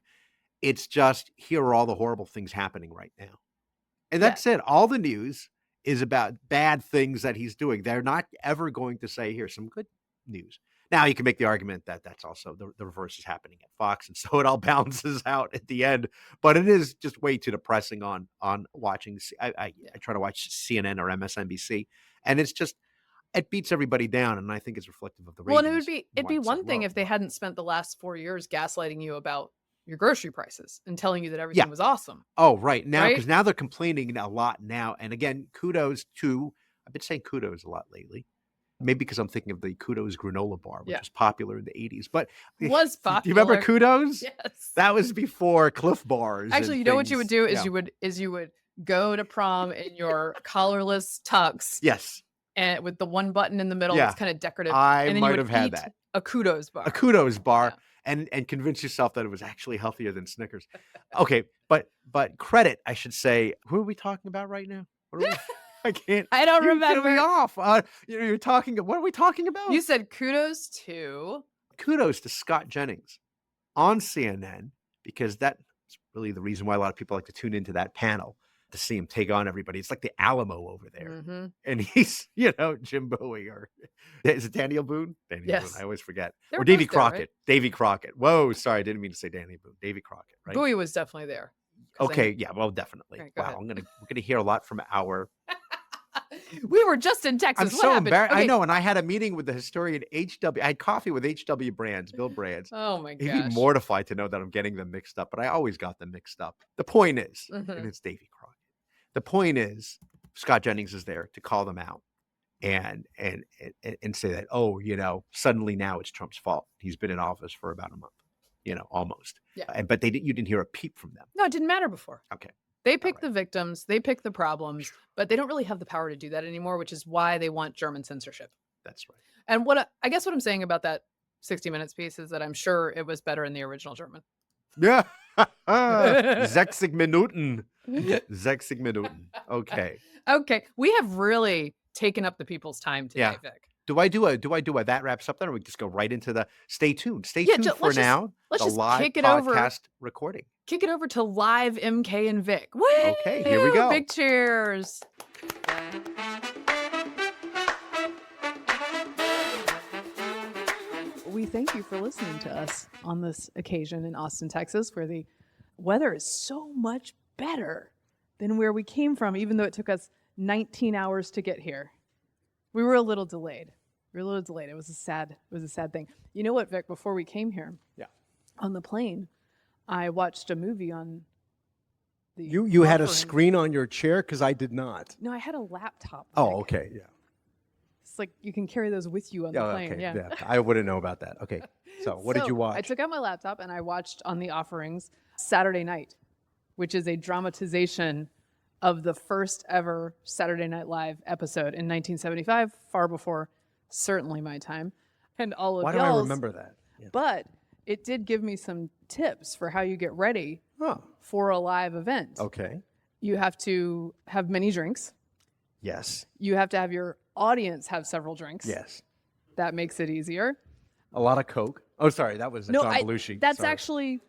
It's just, here are all the horrible things happening right now. And that's it. All the news is about bad things that he's doing. They're not ever going to say, here's some good news. Now you can make the argument that that's also the reverse is happening at Fox, and so it all balances out at the end. But it is just way too depressing on watching. I try to watch CNN or MSNBC, and it's just, it beats everybody down, and I think it's reflective of the ratings. Well, and it'd be one thing if they hadn't spent the last 4 years gaslighting you about your grocery prices and telling you that everything was awesome. Oh, right. Now, Right? because now they're complaining a lot now. And again, kudos to, I've been saying kudos a lot lately. Maybe because I'm thinking of the Kudos granola bar, which was popular in the 80s. But Was popular. do you remember Kudos? Yes. That was before Cliff Bars. Actually, and you know what you would do things. is you would go to prom in your collarless tux. Yes. And with the one button in the middle that's kind of decorative. I and then might you would have had eat that. A Kudos bar. A Kudos bar. And convince yourself that it was actually healthier than Snickers. Okay, but credit, I should say. Who are we talking about right now? What are we, I can't. I don't you remember. threw me off. You're talking. What are we talking about? You said kudos to Scott Jennings on CNN, because that's really the reason why a lot of people like to tune into that panel to see him take on everybody. It's like the Alamo over there. Mm-hmm. And he's, Jim Bowie, or is it Daniel Boone? Daniel Boone, I always forget. They Or were Davy both there, Crockett. right? Davy Crockett. Whoa, sorry, I didn't mean to say Danny Boone. Davy Crockett, right? Bowie was definitely there. 'Cause Okay, yeah, well, definitely. Right, go wow, ahead. we're gonna hear a lot from our. We were just in Texas. I'm What so happened? embarrassed. I Okay. know, and I had a meeting with the historian H.W. I had coffee with H.W. Brands, Bill Brands. Oh my He'd be gosh. mortified to know that I'm getting them mixed up, but I always got them mixed up. The point is, and it's Davy Crockett. The point is, Scott Jennings is there to call them out and say that, suddenly now it's Trump's fault. He's been in office for about a month, almost. Yeah. But you didn't hear a peep from them. No, it didn't matter before. Okay. They pick the victims, they pick the problems, but they don't really have the power to do that anymore, which is why they want German censorship. That's right. And I guess what I'm saying about that 60 Minutes piece is that I'm sure it was better in the original German. Yeah. 60 Minuten. 60 Minuten. Okay. Okay. We have really taken up the people's time today, Yeah. Vic. Do I do a that wraps up then, or we just go right into the stay tuned? Stay Yeah, tuned for now. let's the just live kick it over. podcast recording. Kick it over to live MK and Vic. Woo! Okay, here we go. Big cheers. We thank you for listening to us on this occasion in Austin, Texas, where the weather is so much better than where we came from, even though it took us 19 hours to get here. We were a little delayed. It was a sad thing. You know what, Vic, before we came here, on the plane, I watched a movie on the You had a offering. screen on your chair? Because I did not. No, I had a laptop. Oh, Vic. okay, yeah. It's like you can carry those with you on the plane. Okay, Yeah. I wouldn't know about that. Okay, so what did you watch? I took out my laptop and I watched On the Offerings Saturday Night, which is a dramatization of the first ever Saturday Night Live episode in 1975, far before certainly my time and all of Why do y'all's. I remember that? Yeah. But it did give me some tips for how you get ready for a live event. Okay. You have to have many drinks. Yes. You have to have your audience have several drinks. Yes. That makes it easier. A lot of Coke. Oh, sorry, that was John Belushi. That's Sorry. actually,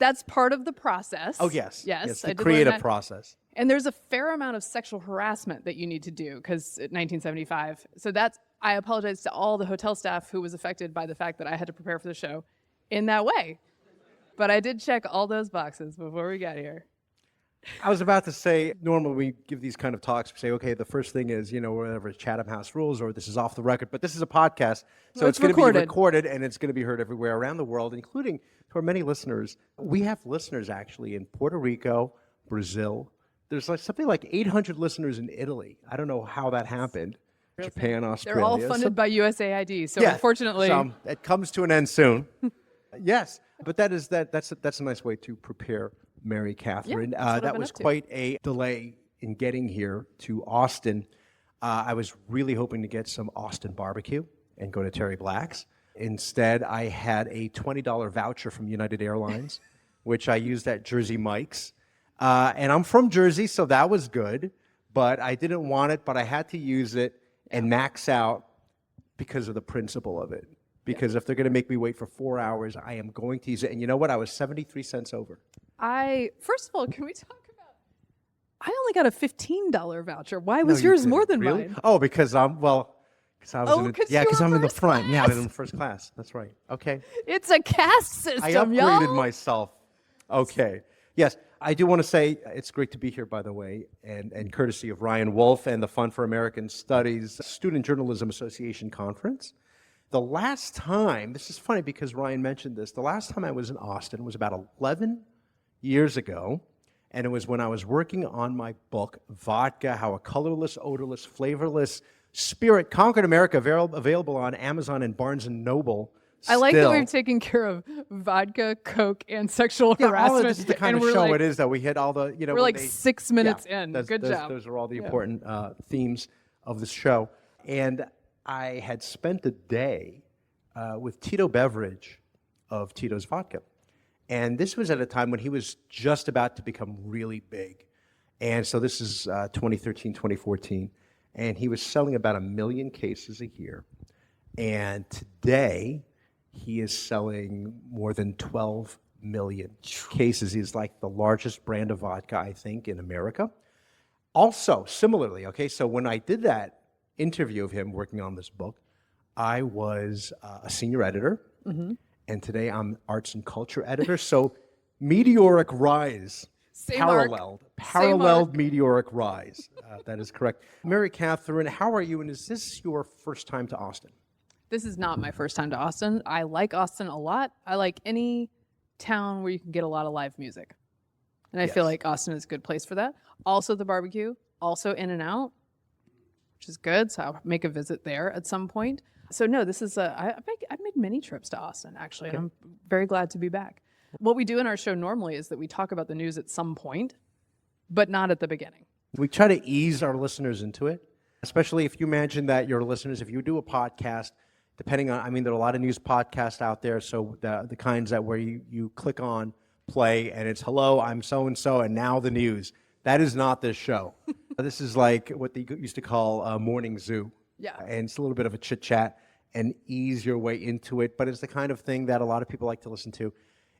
that's part of the process. Oh, yes. Yes. It's I the did learn creative that. process. And there's a fair amount of sexual harassment that you need to do because 1975. So that's I apologize to all the hotel staff who was affected by the fact that I had to prepare for the show in that way. But I did check all those boxes before we got here. I was about to say, normally we give these kind of talks, we say, okay, the first thing is, whatever Chatham House rules, or this is off the record, but this is a podcast, so it's going to be recorded, and it's going to be heard everywhere around the world, including to our many listeners. We have listeners, actually, in Puerto Rico, Brazil. There's something like 800 listeners in Italy. I don't know how that happened. Japan, Australia. They're all funded by USAID, so unfortunately... it comes to an end soon. Yes, but that's a nice way to prepare Mary Katharine. That was quite a delay in getting here to Austin. I was really hoping to get some Austin barbecue and go to Terry Black's. Instead, I had a $20 voucher from United Airlines, which I used at Jersey Mike's. And I'm from Jersey, so that was good. But I didn't want it, but I had to use it and max out because of the principle of it. Because if they're going to make me wait for 4 hours, I am going to use it. And you know what? I was 73 cents over. First of all, can we talk about, I only got a $15 voucher. Why was yours more than mine? Oh, because I'm in the front. Yeah, I was in first class. That's right. Okay. It's a caste system, I upgraded myself. Okay. Yes, I do want to say it's great to be here, by the way, and courtesy of Ryan Wolf and the Fund for American Studies Student Journalism Association Conference. The last time, this is funny because Ryan mentioned this, the last time I was in Austin was about 11 years ago, and it was when I was working on my book, Vodka, How a Colorless, Odorless, Flavorless Spirit Conquered America, available on Amazon and Barnes & Noble. I like that we've taken care of vodka, Coke, and sexual harassment. This is the kind of show it is that we hit all the, we're like 6 minutes in. Good job. Those are all the important themes of this show. And I had spent the day with Tito Beveridge of Tito's Vodka. And this was at a time when he was just about to become really big. And so this is 2013, 2014. And he was selling about 1 million cases a year. And today, he is selling more than 12 million cases. He's like the largest brand of vodka, I think, in America. Also, similarly, okay, so when I did that interview of him working on this book, I was a senior editor. Mm-hmm. And today I'm arts and culture editor. So meteoric rise, paralleled meteoric rise. That is correct. Mary Katharine, how are you? And is this your first time to Austin? This is not my first time to Austin. I like Austin a lot. I like any town where you can get a lot of live music. And I feel like Austin is a good place for that. Also the barbecue, also In-N-Out, which is good. So I'll make a visit there at some point. So no, this is I've made many trips to Austin, actually, and I'm very glad to be back. What we do in our show normally is that we talk about the news at some point, but not at the beginning. We try to ease our listeners into it, especially if you imagine that your listeners, if you do a podcast, depending on, there are a lot of news podcasts out there, so the kinds that where you click on play and it's, hello, I'm so-and-so, and now the news. That is not this show. This is like what they used to call morning zoo. Yeah. And it's a little bit of a chit-chat and ease your way into it, but it's the kind of thing that a lot of people like to listen to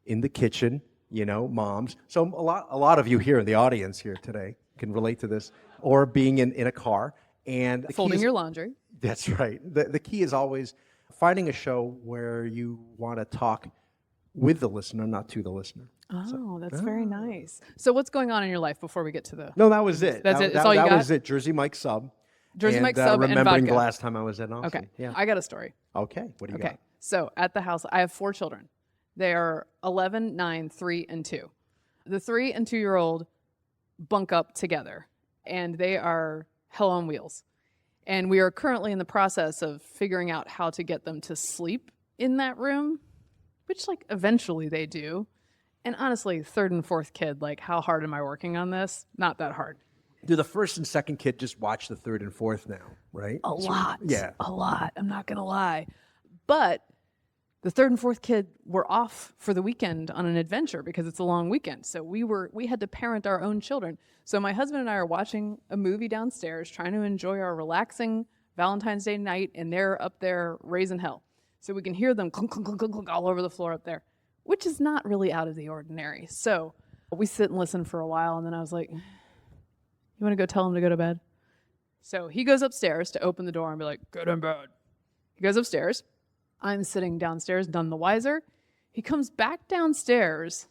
in the kitchen, moms. So a lot of you here in the audience here today can relate to this, or being in a car. And folding your laundry. That's right. The key is always finding a show where you want to talk with the listener, not to the listener. Oh, that's very nice. So what's going on in your life before we get to the... No, that was it. That's it? That's all you got? That was it. Jersey Mike sub. Jersey Mike sub and vodka. Remembering the last time I was in Austin. Okay. Yeah. I got a story. Okay. What do you got? So at the house, I have 4 children. They are 11, 9, 3, and 2. The 3 and 2-year-old bunk up together, and they are hell on wheels. And we are currently in the process of figuring out how to get them to sleep in that room, which eventually they do. And honestly, 3rd and 4th kid, how hard am I working on this? Not that hard. Do the 1st and 2nd kid just watch the 3rd and 4th now, right? A lot. Yeah. A lot. I'm not going to lie. But the 3rd and 4th kid were off for the weekend on an adventure because it's a long weekend. So we had to parent our own children. So my husband and I are watching a movie downstairs, trying to enjoy our relaxing Valentine's Day night, and they're up there raising hell. So we can hear them clunk, clunk, clunk, clunk, clunk all over the floor up there, which is not really out of the ordinary. So we sit and listen for a while, and then I was like, you want to go tell them to go to bed? So he goes upstairs to open the door and be like, "Good and bad." He goes upstairs. I'm sitting downstairs, none the wiser. He comes back downstairs,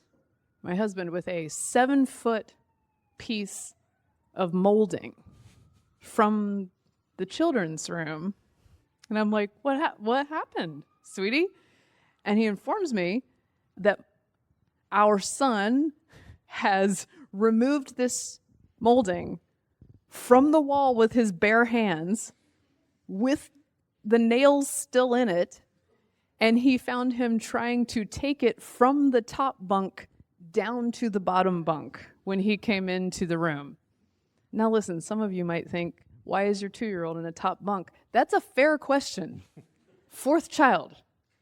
my husband, with a 7-foot piece of molding from the children's room. And I'm like, what happened, sweetie? And he informs me that our son has removed this molding from the wall with his bare hands, with the nails still in it, and he found him trying to take it from the top bunk down to the bottom bunk when he came into the room. Now listen, some of you might think, why is your 2-year-old in a top bunk? That's a fair question. 4th child.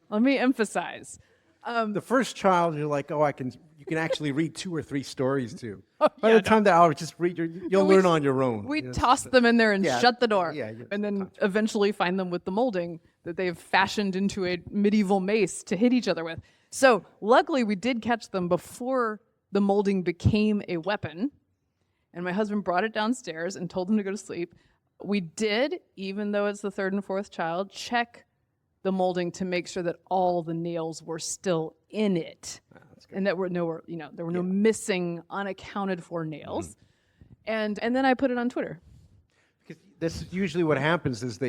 Let me emphasize. The first child, you're like, oh, you can actually read 2 or 3 stories to. By the time that I'll just read, you'll learn on your own. We toss them in there and shut the door. Yeah, and then eventually find them with the molding that they've fashioned into a medieval mace to hit each other with. So luckily we did catch them before the molding became a weapon. And my husband brought it downstairs and told them to go to sleep. We did, even though it's the 3rd and 4th child, check the molding to make sure that all the nails were still in it. And that there were no missing, unaccounted for nails. And then I put it on Twitter. Because this is usually what happens is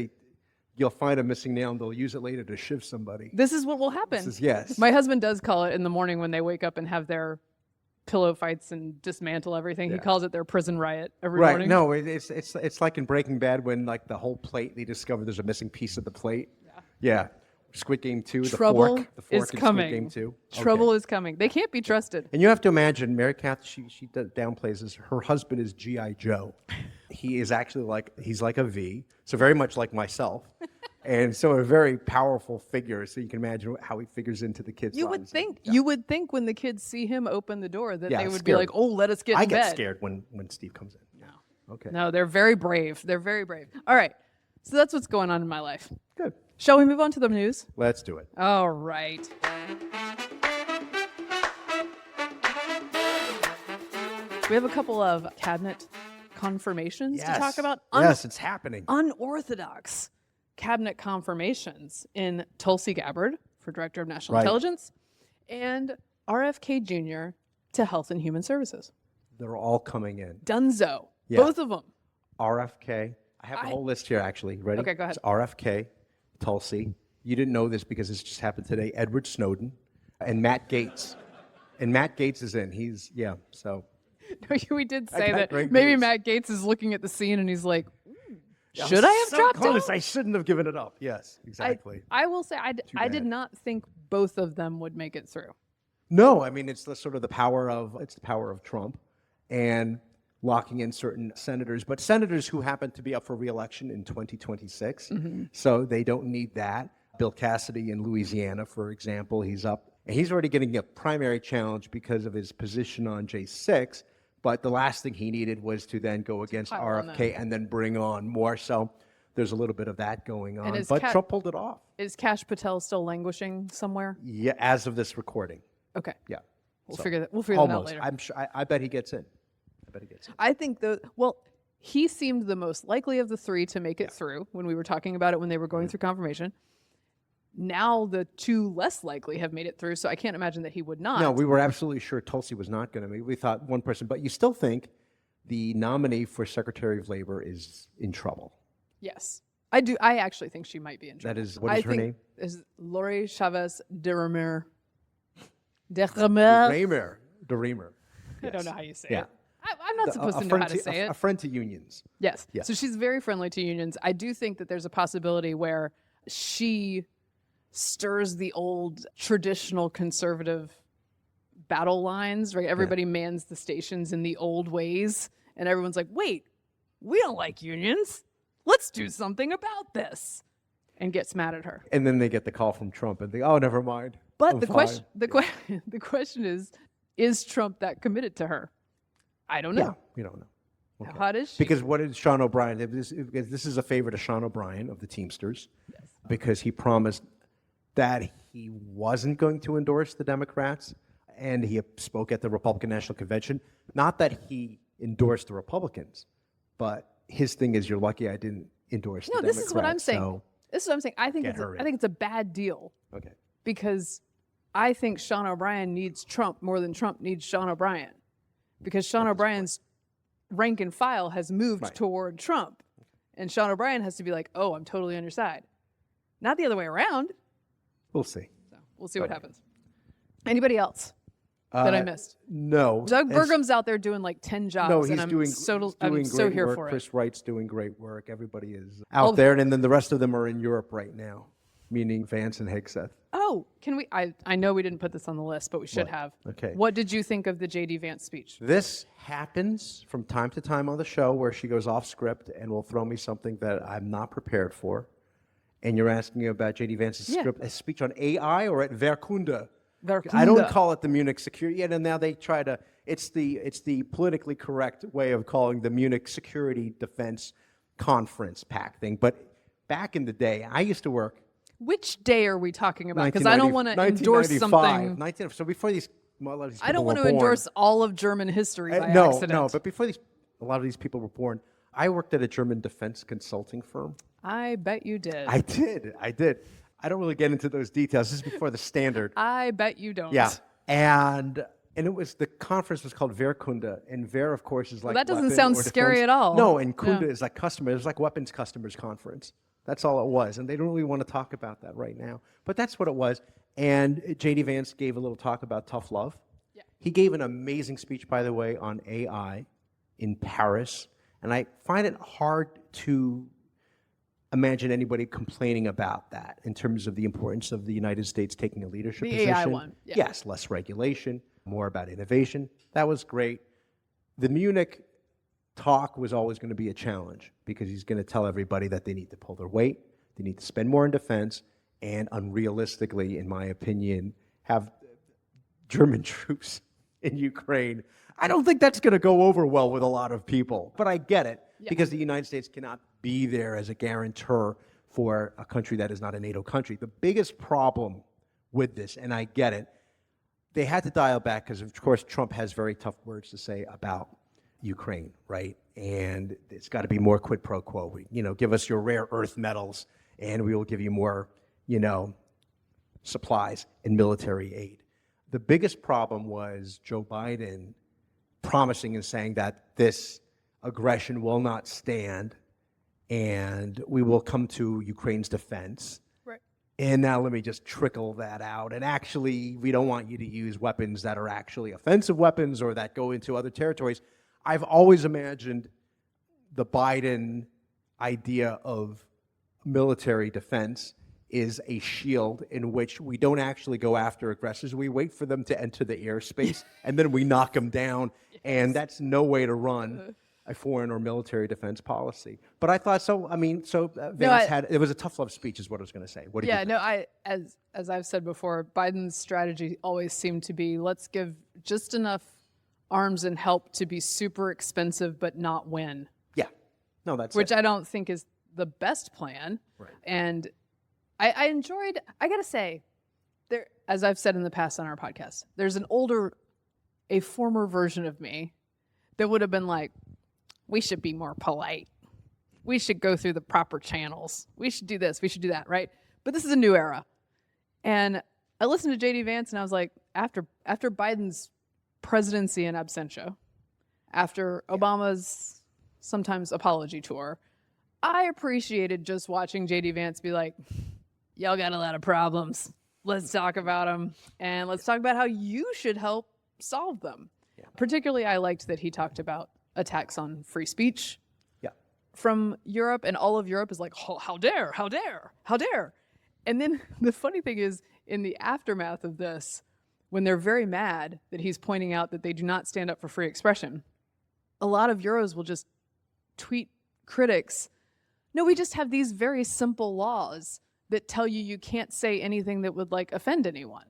you'll find a missing nail and they'll use it later to shiv somebody. This is what will happen. Yes. My husband does call it in the morning when they wake up and have their pillow fights and dismantle everything. He calls it their prison riot every morning. No, it's like in Breaking Bad when like the whole plate, they discover there's a missing piece of the plate. Yeah. Squid Game 2, Trouble the fork is in coming. Squid Game 2. Trouble is coming. They can't be trusted. And you have to imagine, Mary Kath, she downplays this. Her husband is G.I. Joe. He is actually he's like a V, so very much like myself. And so a very powerful figure, so you can imagine how he figures into the kids' lives. You would think when the kids see him open the door that they would scared. be like, "Oh, let us get in bed." I get scared when Steve comes in. No. Okay. No, they're very brave. They're very brave. All right. So that's what's going on in my life. Good. Shall we move on to the news? Let's do it. All right. We have a couple of cabinet confirmations to talk about. Yes, it's happening. Unorthodox cabinet confirmations in Tulsi Gabbard for Director of National Intelligence and RFK Jr. to Health and Human Services. They're all coming in. Dunzo. Yeah. Both of them. RFK. I have the whole list here, actually. Ready? Okay, go ahead. It's RFK, Tulsi. You didn't know this because this just happened today. Edward Snowden and Matt Gaetz. And Matt Gaetz is in. So. We did say got that great maybe news. Matt Gaetz is looking at the scene and he's like, should I have dropped close. out? I shouldn't have given it up. Yes, exactly. I will say, I did bad. not think both of them would make it through. No, I mean, it's the power of Trump and locking in certain senators, but senators who happen to be up for re-election in 2026. So they don't need that. Bill Cassidy in Louisiana, for example, he's up. And he's already getting a primary challenge because of his position on J6. But the last thing he needed was to then go against RFK and then bring on more. So there's a little bit of that going on. But Trump pulled it off. Is Kash Patel still languishing somewhere? Yeah, as of this recording. Okay. Yeah. We'll figure that out Almost. later. I'm sure. I bet he gets in. I think he seemed the most likely of the three to make it through when we were talking about it when they were going through confirmation. Now the two less likely have made it through, so I can't imagine that he would not. No, we were absolutely sure Tulsi was not going to. We thought one person, but you still think the nominee for Secretary of Labor is in trouble. Yes, I do. I actually think she might be in trouble. That is, what is her name? Is Lori Chavez de Remer. DeRemer. I don't know how you say Yeah. it. I'm not supposed to know how to say it. A friend to unions. Yes. Yes. So she's very friendly to unions. I do think that there's a possibility where she stirs the old traditional conservative battle lines, right? Everybody mans the stations in the old ways, and everyone's like, wait, we don't like unions. Let's do something about this. And gets mad at her. And then they get the call from Trump and they, oh, never mind. But the question is Trump that committed to her? I don't know. Yeah, we don't know. Okay. How hot is she? Because what did Sean O'Brien, this is a favor to Sean O'Brien of the Teamsters, because he promised that he wasn't going to endorse the Democrats, and he spoke at the Republican National Convention. Not that he endorsed the Republicans, but his thing is, you're lucky I didn't endorse No, the this is what I'm Democrats, saying. so This is what I'm saying. I think get her in. it's a bad deal okay. because I think Sean O'Brien needs Trump more than Trump needs Sean O'Brien, because Sean O'Brien's rank and file has moved toward Trump, and Sean O'Brien has to be like, "Oh, I'm totally on your side," not the other way around. We'll see. So we'll see what happens. Anybody else that I missed? No. Doug Burgum's out there doing like 10 jobs, No, he's and I'm doing so great here work. for Chris it. Wright's doing great work. Everybody is out there, and then the rest of them are in Europe right now, meaning Vance and Hegseth. Oh, can we? I know we didn't put this on the list, but we should have. Okay. What did you think of the J.D. Vance speech? This happens from time to time on the show where she goes off script and will throw me something that I'm not prepared for. And you're asking me about J.D. Vance's script, a speech on AI or at Verkunde? I don't call it the Munich security. And now they try to. It's the politically correct way of calling the Munich Security Defense Conference pack thing. But back in the day, I used to work. Which day are we talking about? Because I don't want to endorse something. So before these, a lot of these people I don't want to were born, endorse all of German history by accident. No, but before a lot of these people were born, I worked at a German defense consulting firm. I bet you did. I did. I don't really get into those details. This is before the standard. I bet you don't. Yeah. And the conference was called Verkunde, and Ver, of course, is like that doesn't weapon sound or scary defense. at all. No, and Kunde is like customer. It was like weapons customers conference. That's all it was, and they don't really want to talk about that right now. But that's what it was. And J.D. Vance gave a little talk about tough love. Yeah. He gave an amazing speech, by the way, on AI in Paris, and I find it hard to imagine anybody complaining about that in terms of the importance of the United States taking a leadership position. The AI one. Yeah. Yes, less regulation, more about innovation. That was great. The Munich talk was always going to be a challenge because he's going to tell everybody that they need to pull their weight, they need to spend more in defense, and unrealistically, in my opinion, have German troops in Ukraine. I don't think that's going to go over well with a lot of people, but I get it because the United States cannot be there as a guarantor for a country that is not a NATO country. The biggest problem with this, and I get it, they had to dial back because, of course, Trump has very tough words to say about Ukraine, right? And it's got to be more quid pro quo. Give us your rare earth metals, and we will give you more, supplies and military aid. The biggest problem was Joe Biden promising and saying that this aggression will not stand, and we will come to Ukraine's defense. Right. And now let me just trickle that out. And actually, we don't want you to use weapons that are actually offensive weapons or that go into other territories. I've always imagined the Biden idea of military defense is a shield in which we don't actually go after aggressors. We wait for them to enter the airspace, and then we knock them down. Yes. And that's no way to run a foreign or military defense policy. But I thought so. I mean, Vance it was a tough love speech, is what I was going to say. What did you think? As I've said before, Biden's strategy always seemed to be, let's give just enough arms and help to be super expensive but not win. Yeah. No, that's which I don't think is the best plan. Right. And I enjoyed, I got to say, there, as I've said in the past on our podcast, there's a former version of me that would have been like, we should be more polite. We should go through the proper channels. We should do this. We should do that, right? But this is a new era. And I listened to J.D. Vance and I was like, after Biden's presidency in absentia, after Obama's sometimes apology tour, I appreciated just watching J.D. Vance be like, y'all got a lot of problems. Let's talk about them. And let's talk about how you should help solve them. Yeah. Particularly, I liked that he talked about attacks on free speech from Europe, and all of Europe is like, oh, how dare, how dare, how dare. And then the funny thing is, in the aftermath of this, when they're very mad that he's pointing out that they do not stand up for free expression, a lot of Euros will just tweet critics, no, we just have these very simple laws that tell you can't say anything that would like offend anyone,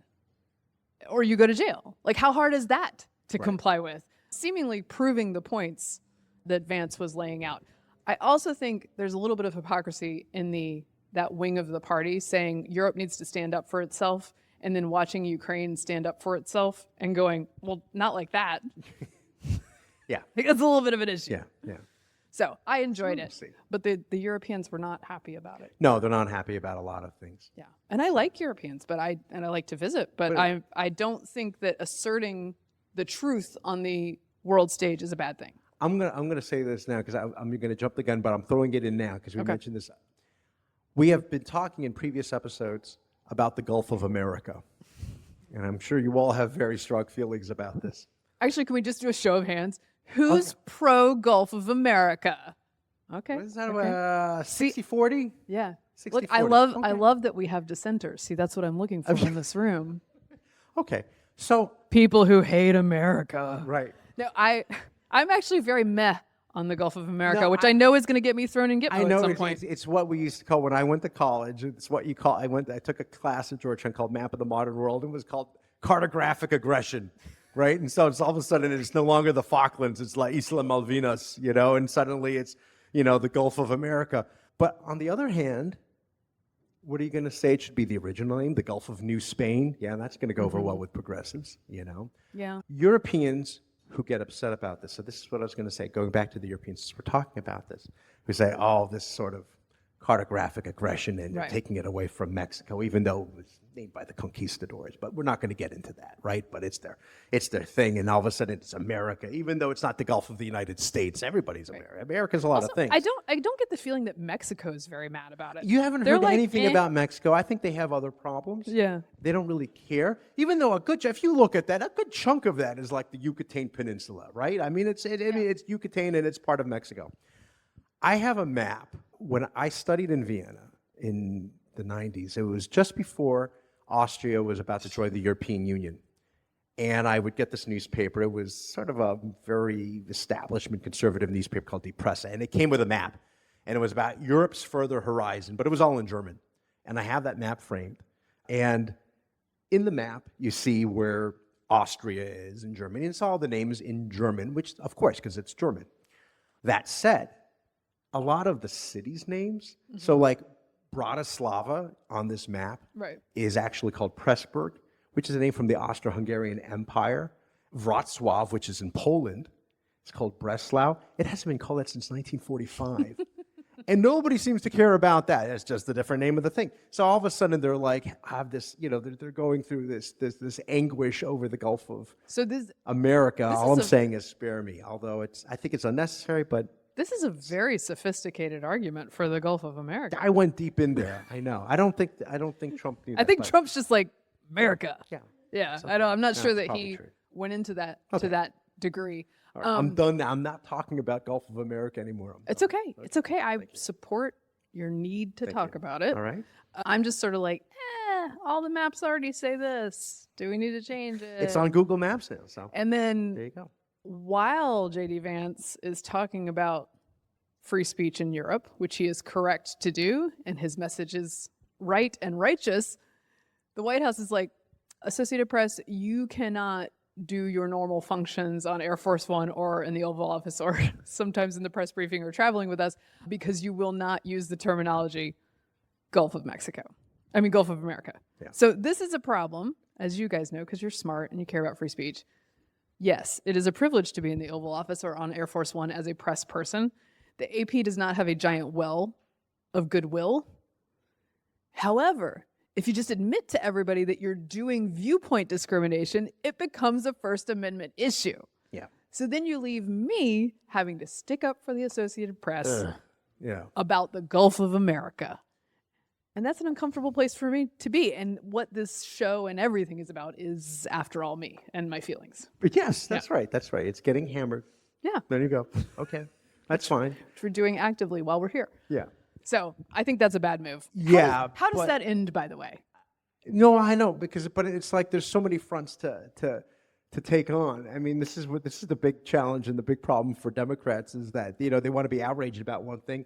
or you go to jail. Like, how hard is that to comply with? Seemingly proving the points that Vance was laying out. I also think there's a little bit of hypocrisy in that wing of the party saying Europe needs to stand up for itself, and then watching Ukraine stand up for itself and going, well, not like that. Yeah. I think that's a little bit of an issue. Yeah. So I enjoyed We'll it. see. But the Europeans were not happy about it. No, they're not happy about a lot of things. Yeah. And I like Europeans, but I like to visit. But I don't think that asserting the truth on the world stage is a bad thing. I'm gonna say this now because I'm gonna jump the gun, but I'm throwing it in now because we mentioned this. We have been talking in previous episodes about the Gulf of America, and I'm sure you all have very strong feelings about this. Actually, can we just do a show of hands? Who's pro Gulf of America? Okay. What is that? Okay. 60-40? Yeah. 60-40. Look, I love that we have dissenters. See, that's what I'm looking for in this room. Okay. So People who hate America. right. No, I'm actually very meh on the Gulf of America, No, which I know is going to get me thrown in Gitmo I know at some it's, point. it's what we used to call when I went to college. It's what you call. I took a class at Georgetown called Map of the Modern World, and it was called cartographic aggression, right? And so it's all of a sudden it's no longer the Falklands; it's like Isla Malvinas, and suddenly it's the Gulf of America. But on the other hand, what are you going to say? It should be the original name, the Gulf of New Spain. Yeah, that's going to go over well with progressives. Yeah. Europeans who get upset about this. So this is what I was going to say, going back to the Europeans, since we're talking about this, who say, oh, this sort of cartographic aggression and Right. taking it away from Mexico, even though it was named by the conquistadors. But we're not going to get into that, right? But it's their thing, and all of a sudden it's America, even though it's not the Gulf of the United States. Everybody's America. America's a lot of things. I don't get the feeling that Mexico is very mad about it. You haven't They're heard like, anything eh. about Mexico. I think they have other problems. Yeah. They don't really care. Even though if you look at that, a good chunk of that is like the Yucatan Peninsula, right? I mean, it's Yucatan and it's part of Mexico. I have a map. When I studied in Vienna in the 90s, it was just before Austria was about to join the European Union. And I would get this newspaper. It was sort of a very establishment conservative newspaper called Die Presse. And it came with a map. And it was about Europe's further horizon, but it was all in German. And I have that map framed. And in the map, you see where Austria is in Germany. And it's all the names in German, which, of course, because it's German. That said, a lot of the cities' names, so like Bratislava on this map Right. is actually called Pressburg, which is a name from the Austro-Hungarian Empire. Wrocław, which is in Poland, it's called Breslau. It hasn't been called that since 1945. And nobody seems to care about that. It's just a different name of the thing. So all of a sudden they're like, have this, they're going through this anguish over the Gulf of America. All I'm saying is spare me. Although I think it's unnecessary, but This is a very sophisticated argument for the Gulf of America. I went deep in there. I know. I don't think Trump knew that. I think but- Trump's just like America. Yeah. Yeah. I'm not sure that probably he true. went into that to that degree. All right, I'm done now. I'm not talking about Gulf of America anymore. It's okay. It's okay. I support your need to talk about it. All right. I'm just sort of like, all the maps already say this. Do we need to change it? It's on Google Maps now. So And then there you go. while J.D. Vance is talking about free speech in Europe, which he is correct to do, and his message is right and righteous, the White House is like, Associated Press, you cannot do your normal functions on Air Force One or in the Oval Office or sometimes in the press briefing or traveling with us because you will not use the terminology Gulf of America. Yeah. So this is a problem, as you guys know, because you're smart and you care about free speech. Yes, it is a privilege to be in the Oval Office or on Air Force One as a press person. The AP does not have a giant well of goodwill. However, if you just admit to everybody that you're doing viewpoint discrimination, it becomes a First Amendment issue. Yeah. So then you leave me having to stick up for the Associated Press Yeah. about the Gulf of America. And that's an uncomfortable place for me to be. And what this show and everything is about is, after all, me and my feelings. But yes, that's right. That's right. It's getting hammered. Yeah. There you go. Okay. That's fine. Which we're doing actively while we're here. Yeah. So I think that's a bad move. Yeah. How does but- that end, by the way? No, I know but it's like there's so many fronts to take on. I mean, this is the big challenge and the big problem for Democrats is that they want to be outraged about one thing.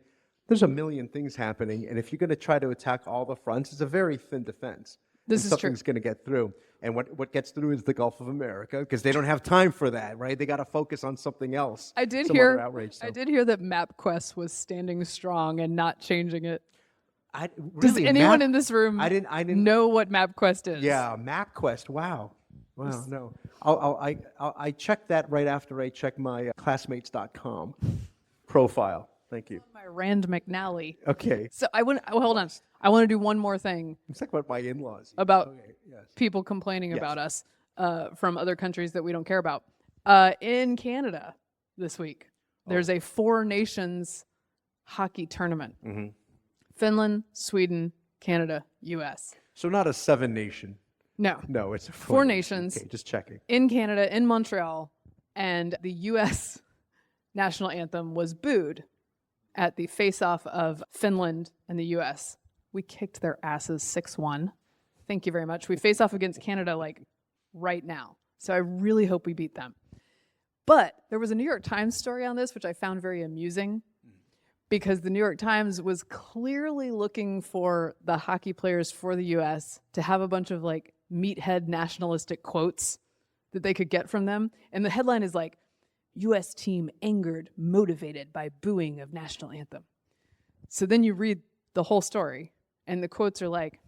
There's a million things happening, and if you're going to try to attack all the fronts, it's a very thin defense. This is true. Something's going to get through, and what gets through is the Gulf of America because they don't have time for that, right? They got to focus on something else. I did some hear other outrage, so. I did hear that MapQuest was standing strong and not changing it. Does Really, anyone in this room I didn't know what MapQuest is? Yeah, MapQuest. Wow. No. I checked that right after I checked my classmates.com. profile. Thank you. My Rand McNally. Okay. So hold on. I want to do one more thing It's like what my in-laws. about Okay, yes. people complaining Yes. about us from other countries that we don't care about. In Canada this week, there's a 4 nations hockey tournament. Finland, Sweden, Canada, U.S. So not a 7-nation. No. No, it's a 4 nations. Okay, just checking. In Canada, in Montreal, and the U.S. national anthem was booed at the face-off of Finland and the U.S. We kicked their asses 6-1. Thank you very much. We face off against Canada like right now. So I really hope we beat them. But there was a New York Times story on this, which I found very amusing, because the New York Times was clearly looking for the hockey players for the U.S. to have a bunch of like meathead nationalistic quotes that they could get from them. And the headline is like, U.S. team angered, motivated by booing of national anthem. So then you read the whole story, and the quotes are like,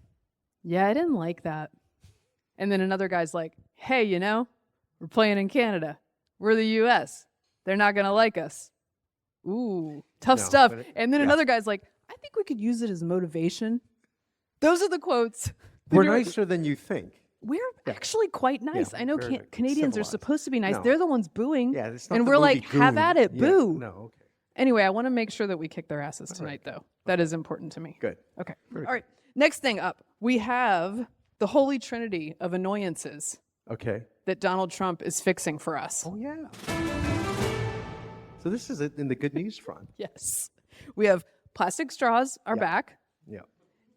yeah, I didn't like that. And then another guy's like, hey, you know, we're playing in Canada. We're the U.S. They're not going to like us. Ooh, tough stuff. And then another guy's like, I think we could use it as motivation. Those are the quotes. We're nicer than you think. We're actually quite nice. I know Canadians are civilized. supposed to be nice. No. They're the ones booing. Yeah, it's not and the we're movie like, have Goon. at it, Yeah, boo. no, okay. Anyway, I want to make sure that we kick their asses tonight, though. That is important to me. Good. Okay. All right. Next thing up, we have the holy trinity of annoyances Okay. that Donald Trump is fixing for us. Oh, yeah. So this is it in the good news front. Yes. We have plastic straws are back. Yeah.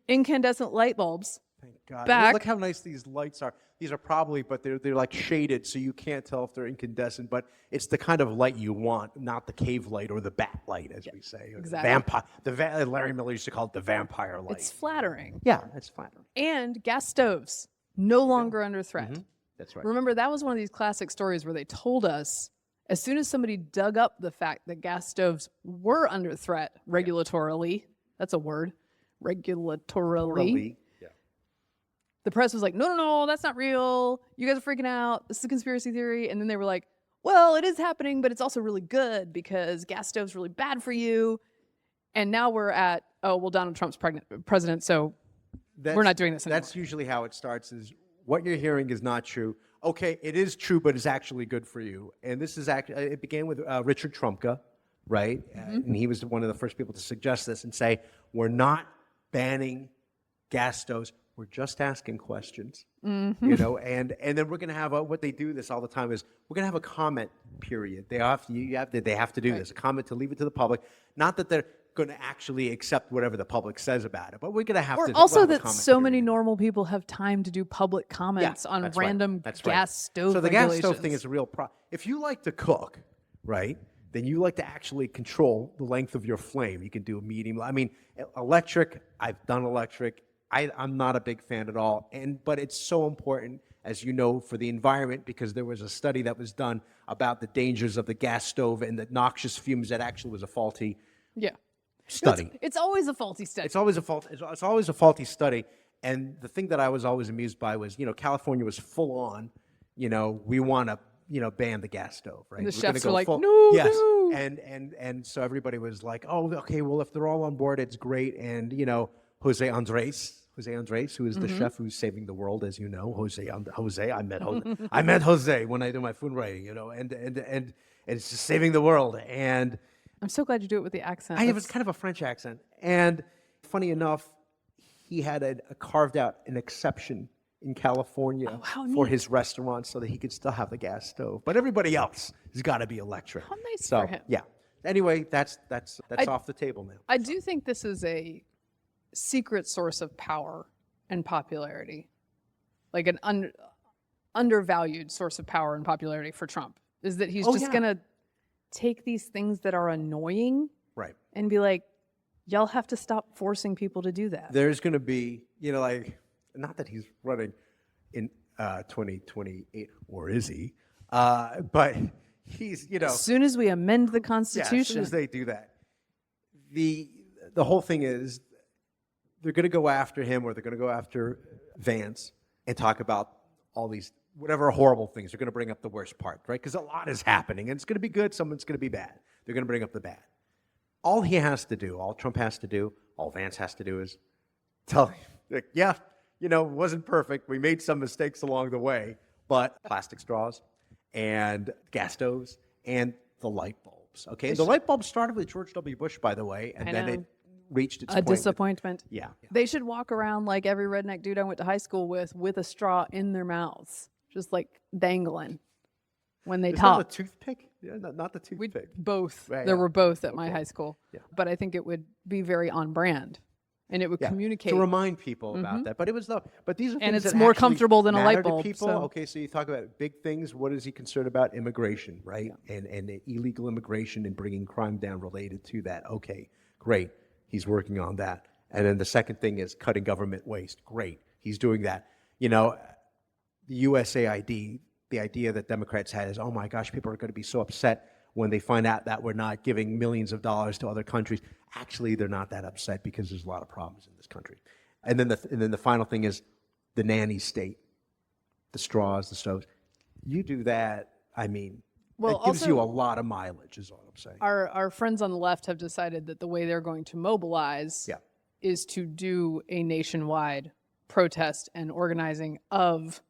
Incandescent light bulbs. Thank God. Back. Look how nice these lights are. These are probably, but they're like shaded, so you can't tell if they're incandescent. But it's the kind of light you want, not the cave light or the bat light, as we say. Or Exactly. The vampire. Larry Miller used to call it the vampire light. It's flattering. Yeah, it's flattering. And gas stoves, no longer under threat. That's right. Remember, that was one of these classic stories where they told us as soon as somebody dug up the fact that gas stoves were under threat regulatorily, that's a word, regulatorily, Yeah. the press was like, no, that's not real. You guys are freaking out. This is a conspiracy theory. And then they were like, well, it is happening, but it's also really good because gas stoves really bad for you. And now we're at, oh, well, Donald Trump's president, so we're not doing this anymore. That's usually how it starts, is what you're hearing is not true. Okay, it is true, but it's actually good for you. And this is actually, it began with Richard Trumka, right? And he was one of the first people to suggest this and say, we're not banning gas stoves. We're just asking questions, you know, and then we're going to have what they do this all the time is we're going to have a comment period. They have to do this, a comment to leave it to the public. Not that they're going to actually accept whatever the public says about it, but we're going to have to. Also have a that comment so many period. normal people have time to do public comments on That's right. random That's right. gas stove So the regulations. gas stove thing is a real problem. If you like to cook, right, then you like to actually control the length of your flame. You can do a medium. I mean, electric, I've done electric. I'm not a big fan at all. But it's so important, as you know, for the environment, because there was a study that was done about the dangers of the gas stove and the noxious fumes that actually was a faulty study. It's always a faulty study. It's always a faulty study. And the thing that I was always amused by was, you know, California was full on, you know, we want to, you know, ban the gas stove, right? And the We're gonna chefs go were like, full- no, yes. no. And so everybody was like, oh, okay, well, if they're all on board, it's great. And, you know, Jose Andres, who is the chef who's saving the world, as you know, Jose, I met Jose when I do my food writing, you know, and it's just saving the world. And I'm so glad you do it with the accent. I have kind of a French accent. And funny enough, he had carved out an exception in California for his restaurant so that he could still have the gas stove. But everybody else has got to be electric. How nice So, for him. yeah. Anyway, that's off the table now. I do think this is a secret source of power and popularity, like an undervalued source of power and popularity for Trump, is that he's just going to take these things that are annoying Right. and be like, y'all have to stop forcing people to do that. There's going to be, you know, like, not that he's running in 2028, or is he? But he's, you know. As soon as we amend the Yeah, Constitution. as soon as they do that. The whole thing is they're going to go after him, or they're going to go after Vance and talk about all these whatever horrible things. They're going to bring up the worst part, right? Because a lot is happening, and it's going to be good. Someone's going to be bad. They're going to bring up the bad. all he has to do, all Trump has to do, all Vance has to do is tell him, like, yeah, you know, it wasn't perfect. We made some mistakes along the way, but plastic straws and gas stoves and the light bulbs. Okay, the light bulbs started with George W. Bush, by the way, and then it reached its a point with- disappointment. Yeah. They should walk around like every redneck dude I went to high school with a straw in their mouths, just like dangling when they Is that talk. a toothpick? Yeah, not the toothpick. Both. Right, There yeah. were both at my high school. Yeah. But I think it would be very on brand, and it would Yeah, communicate. to remind people about that. But it was but these are And things it's that more actually comfortable than a light matter to bulb, people. so- Okay, so you talk about big things. What is he concerned about? Immigration, right? And illegal immigration and bringing crime down related to that. Okay, great. He's working on that. And then the second thing is cutting government waste. Great. He's doing that. You know, the USAID, the idea that Democrats had is, oh my gosh, people are going to be so upset when they find out that we're not giving millions of dollars to other countries. Actually, they're not that upset because there's a lot of problems in this country. And then the final thing is the nanny state, the straws, the stoves. You do that, I mean, Well, it gives also- you a lot of mileage, is all I'm saying. Our friends on the left have decided that the way they're going to mobilize Yeah. is to do a nationwide protest and organizing of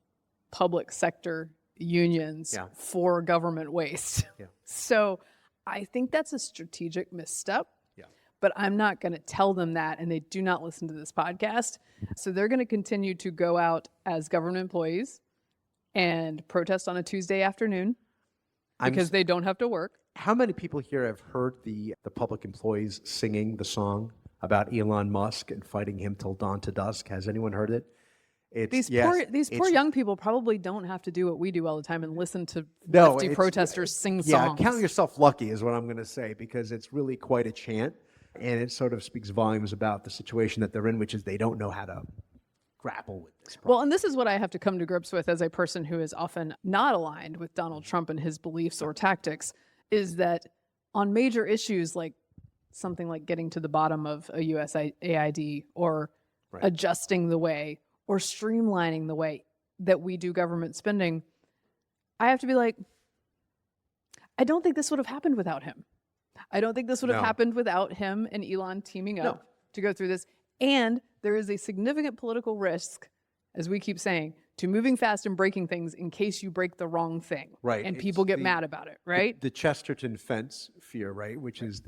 public sector unions Yeah. for government waste. Yeah. So I think that's a strategic misstep. Yeah. But I'm not going to tell them that, and they do not listen to this podcast. So they're going to continue to go out as government employees and protest on a Tuesday afternoon because they don't have to work. How many people here have heard the public employees singing the song about Elon Musk and fighting him till dawn to dusk? Has anyone heard it? These poor young people probably don't have to do what we do all the time and listen to lefty protesters sing songs. Yeah, count yourself lucky is what I'm going to say, because it's really quite a chant, and it sort of speaks volumes about the situation that they're in, which is they don't know how to grapple with this problem. Well, and this is what I have to come to grips with as a person who is often not aligned with Donald Trump and his beliefs or tactics, is that on major issues like something like getting to the bottom of a USAID or adjusting the way or streamlining the way that we do government spending, I have to be like, I don't think this would have happened without him. I don't think this would have happened without him and Elon teaming up to go through this. And there is a significant political risk, as we keep saying, to moving fast and breaking things in case you break the wrong thing. Right. And It's people get mad about it, right? The Chesterton fence fear, right? Which is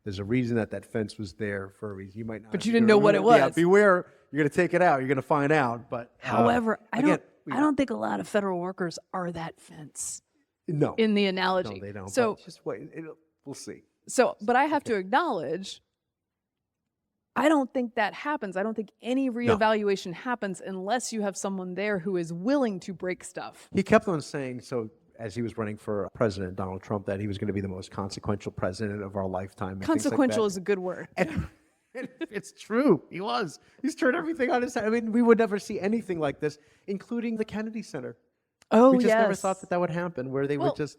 there's a reason that fence was there for a reason. You might not. But you didn't know what it was. Yeah, beware. You're going to take it out. You're going to find out. But However, I again, don't think a lot of federal workers are that fence No. in the analogy. No, they don't. So, but just wait. We'll see. but I have to acknowledge, I don't think that happens. I don't think any reevaluation happens unless you have someone there who is willing to break stuff. He kept on saying, so as he was running for president, Donald Trump, that he was going to be the most consequential president of our lifetime. and things like Consequential that. is a good word. And it's true. He was. He's turned everything on his head. I mean, we would never see anything like this, including the Kennedy Center. Oh, we just never yes. thought that would happen, where they would just,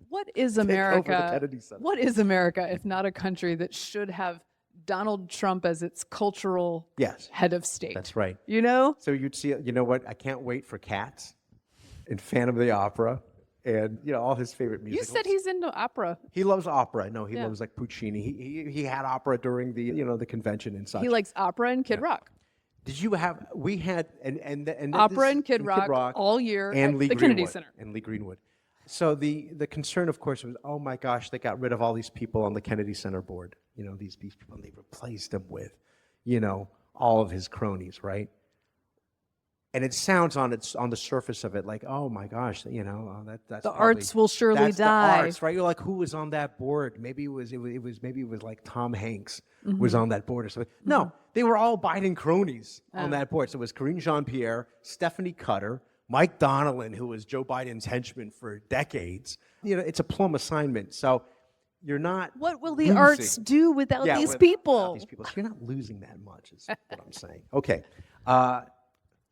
What is over the America? Kennedy Center. What is America if not a country that should have Donald Trump as its cultural head of state? That's right. You know? So you'd see, you know what? I can't wait for Cats and Phantom of the Opera and, all his favorite You musicals. said he's into opera. He loves opera. No, he loves like Puccini. He had opera during the, the convention and such. He likes opera and Kid Rock. Did you have, we had, and Opera and Kid Rock all year and at Lee the Greenwood, Kennedy Center. And Lee Greenwood. So the concern, of course, was, oh my gosh, they got rid of all these people on the Kennedy Center board. These people, and they replaced them with, all of his cronies, right? And it sounds on the surface of it like, oh my gosh, that's The probably, arts will surely that's die. The arts, right? You're like, who was on that board? Maybe it was like Tom Hanks was on that board or something. No, they were all Biden cronies on that board. So it was Karine Jean-Pierre, Stephanie Cutter, Mike Donnellan, who was Joe Biden's henchman for decades. It's a plum assignment. So you're not. What will the losing. arts do without these people? Without these people. So you're not losing that much, is what I'm saying. Okay.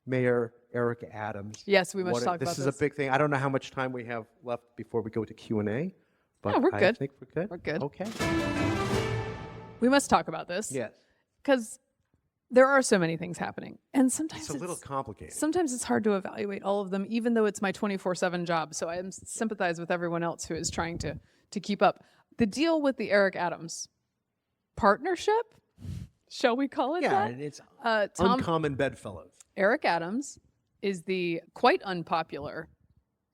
Mayor Eric Adams. Yes, we must talk about this. This is a big thing. I don't know how much time we have left before we go to Q&A. But No, we're I good. think we're good. We're good. Okay. We must talk about this. Yes. Because there are so many things happening. And sometimes It's a little complicated. Sometimes it's hard to evaluate all of them, even though it's my 24/7 job. So I sympathize with everyone else who is trying to keep up. The deal with the Eric Adams partnership, shall we call it Yeah, that? and it's Tom, uncommon bedfellows. Eric Adams is the quite unpopular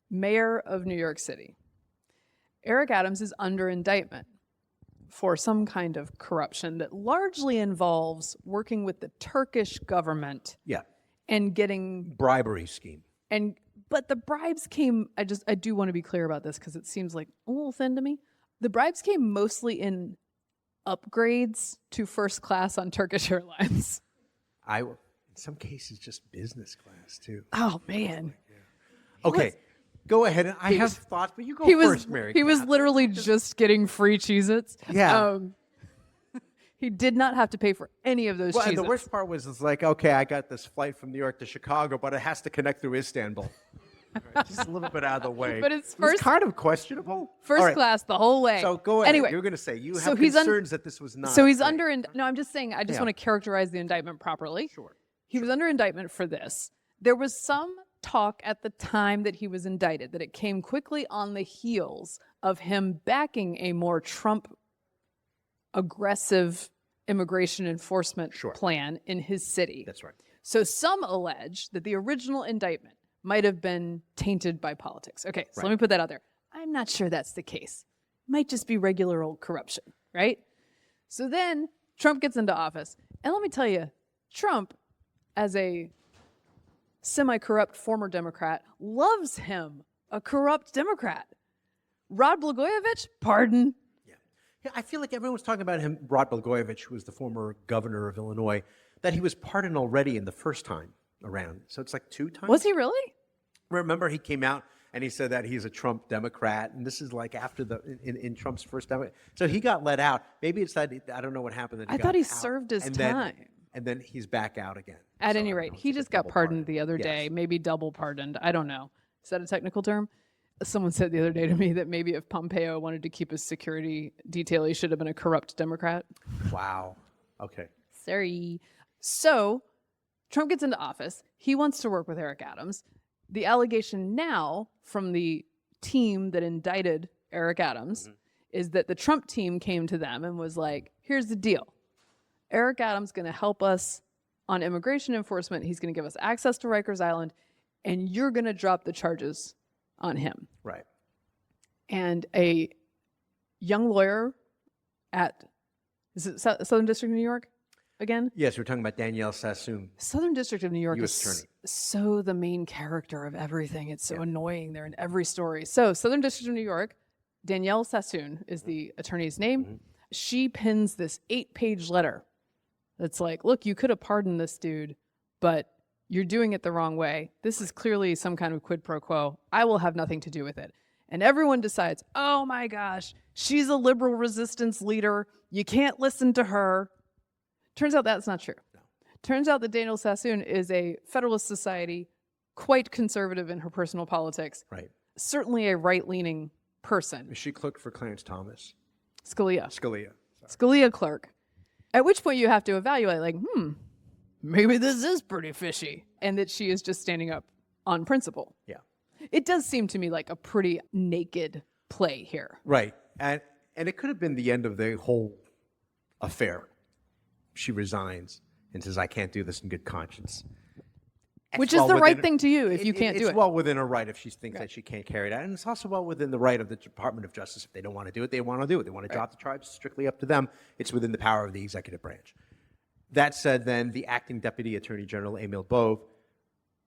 mayor of New York City. Eric Adams is under indictment for some kind of corruption that largely involves working with the Turkish government Yeah, and getting bribery scheme. but the bribes came, I do want to be clear about this because it seems like a little thin to me. The bribes came mostly in upgrades to first class on Turkish Airlines. In some cases, just business class too. Oh man. Okay, go ahead. I have thoughts, but you go He first, was Mary. he was Kath. literally just getting free Cheez-Its. Yeah. He did not have to pay for any of those Well, and Cheez-Its. the worst part was, it's like, okay, I got this flight from New York to Chicago, but it has to connect through Istanbul. Right, just a little bit out of the way. But it's It was first- kind of questionable. First All right, class the whole way. So go ahead. Anyway, You're going to say you so have he's concerns that this was not. So he's great. under. No, I'm just saying. I just want to characterize the indictment properly. Sure. He was under indictment for this. There was some talk at the time that he was indicted that it came quickly on the heels of him backing a more Trump aggressive immigration enforcement plan in his city. That's right. So some allege that the original indictment might have been tainted by politics. Okay, so let me put that out there. I'm not sure that's the case. Might just be regular old corruption, right? So then Trump gets into office. And let me tell you, Trump, as a semi-corrupt former Democrat, loves him, a corrupt Democrat. Rod Blagojevich, pardon. Yeah, I feel like everyone was talking about him, Rod Blagojevich, who was the former governor of Illinois, that he was pardoned already in the first time around. So it's like 2 times. Was he really? Remember, he came out and he said that he's a Trump Democrat, and this is like after in Trump's first Democrat. So he got let out. Maybe it's that, I don't know what happened. That I thought he served his time. And then he's back out again. At any rate, he just got pardoned the other day, maybe double pardoned. I don't know. Is that a technical term? Someone said the other day to me that maybe if Pompeo wanted to keep his security detail, he should have been a corrupt Democrat. Wow. Okay. Sorry. So Trump gets into office. He wants to work with Eric Adams. The allegation now from the team that indicted Eric Adams is that the Trump team came to them and was like, here's the deal. Eric Adams is going to help us on immigration enforcement. He's going to give us access to Rikers Island, and you're going to drop the charges on him. Right. And a young lawyer at, is it Southern District of New York again? Yes, we're talking about Danielle Sassoon. Southern District of New York U.S. is attorney. so the main character of everything. It's so annoying. They're in every story. So Southern District of New York, Danielle Sassoon is the attorney's name. She pins this 8-page letter that's like, look, you could have pardoned this dude, but you're doing it the wrong way. This is clearly some kind of quid pro quo. I will have nothing to do with it. And everyone decides, oh my gosh, she's a liberal resistance leader. You can't listen to her. Turns out that's not true. No. Turns out that Danielle Sassoon is a Federalist Society, quite conservative in her personal politics. Right. Certainly a right-leaning person. She clerked for Clarence Thomas. Scalia. Sorry. Scalia clerk. At which point you have to evaluate, like, maybe this is pretty fishy. And that she is just standing up on principle. Yeah. It does seem to me like a pretty naked play here. Right. And it could have been the end of the whole affair. She resigns and says, I can't do this in good conscience. Which is the right thing to do if you can't do it. It's well within her right if she thinks that she can't carry it out. And it's also well within the right of the Department of Justice. If they don't want to do it, they want to do it. They want to drop the charges, strictly up to them. It's within the power of the executive branch. That said, then the acting Deputy Attorney General, Emil Bove,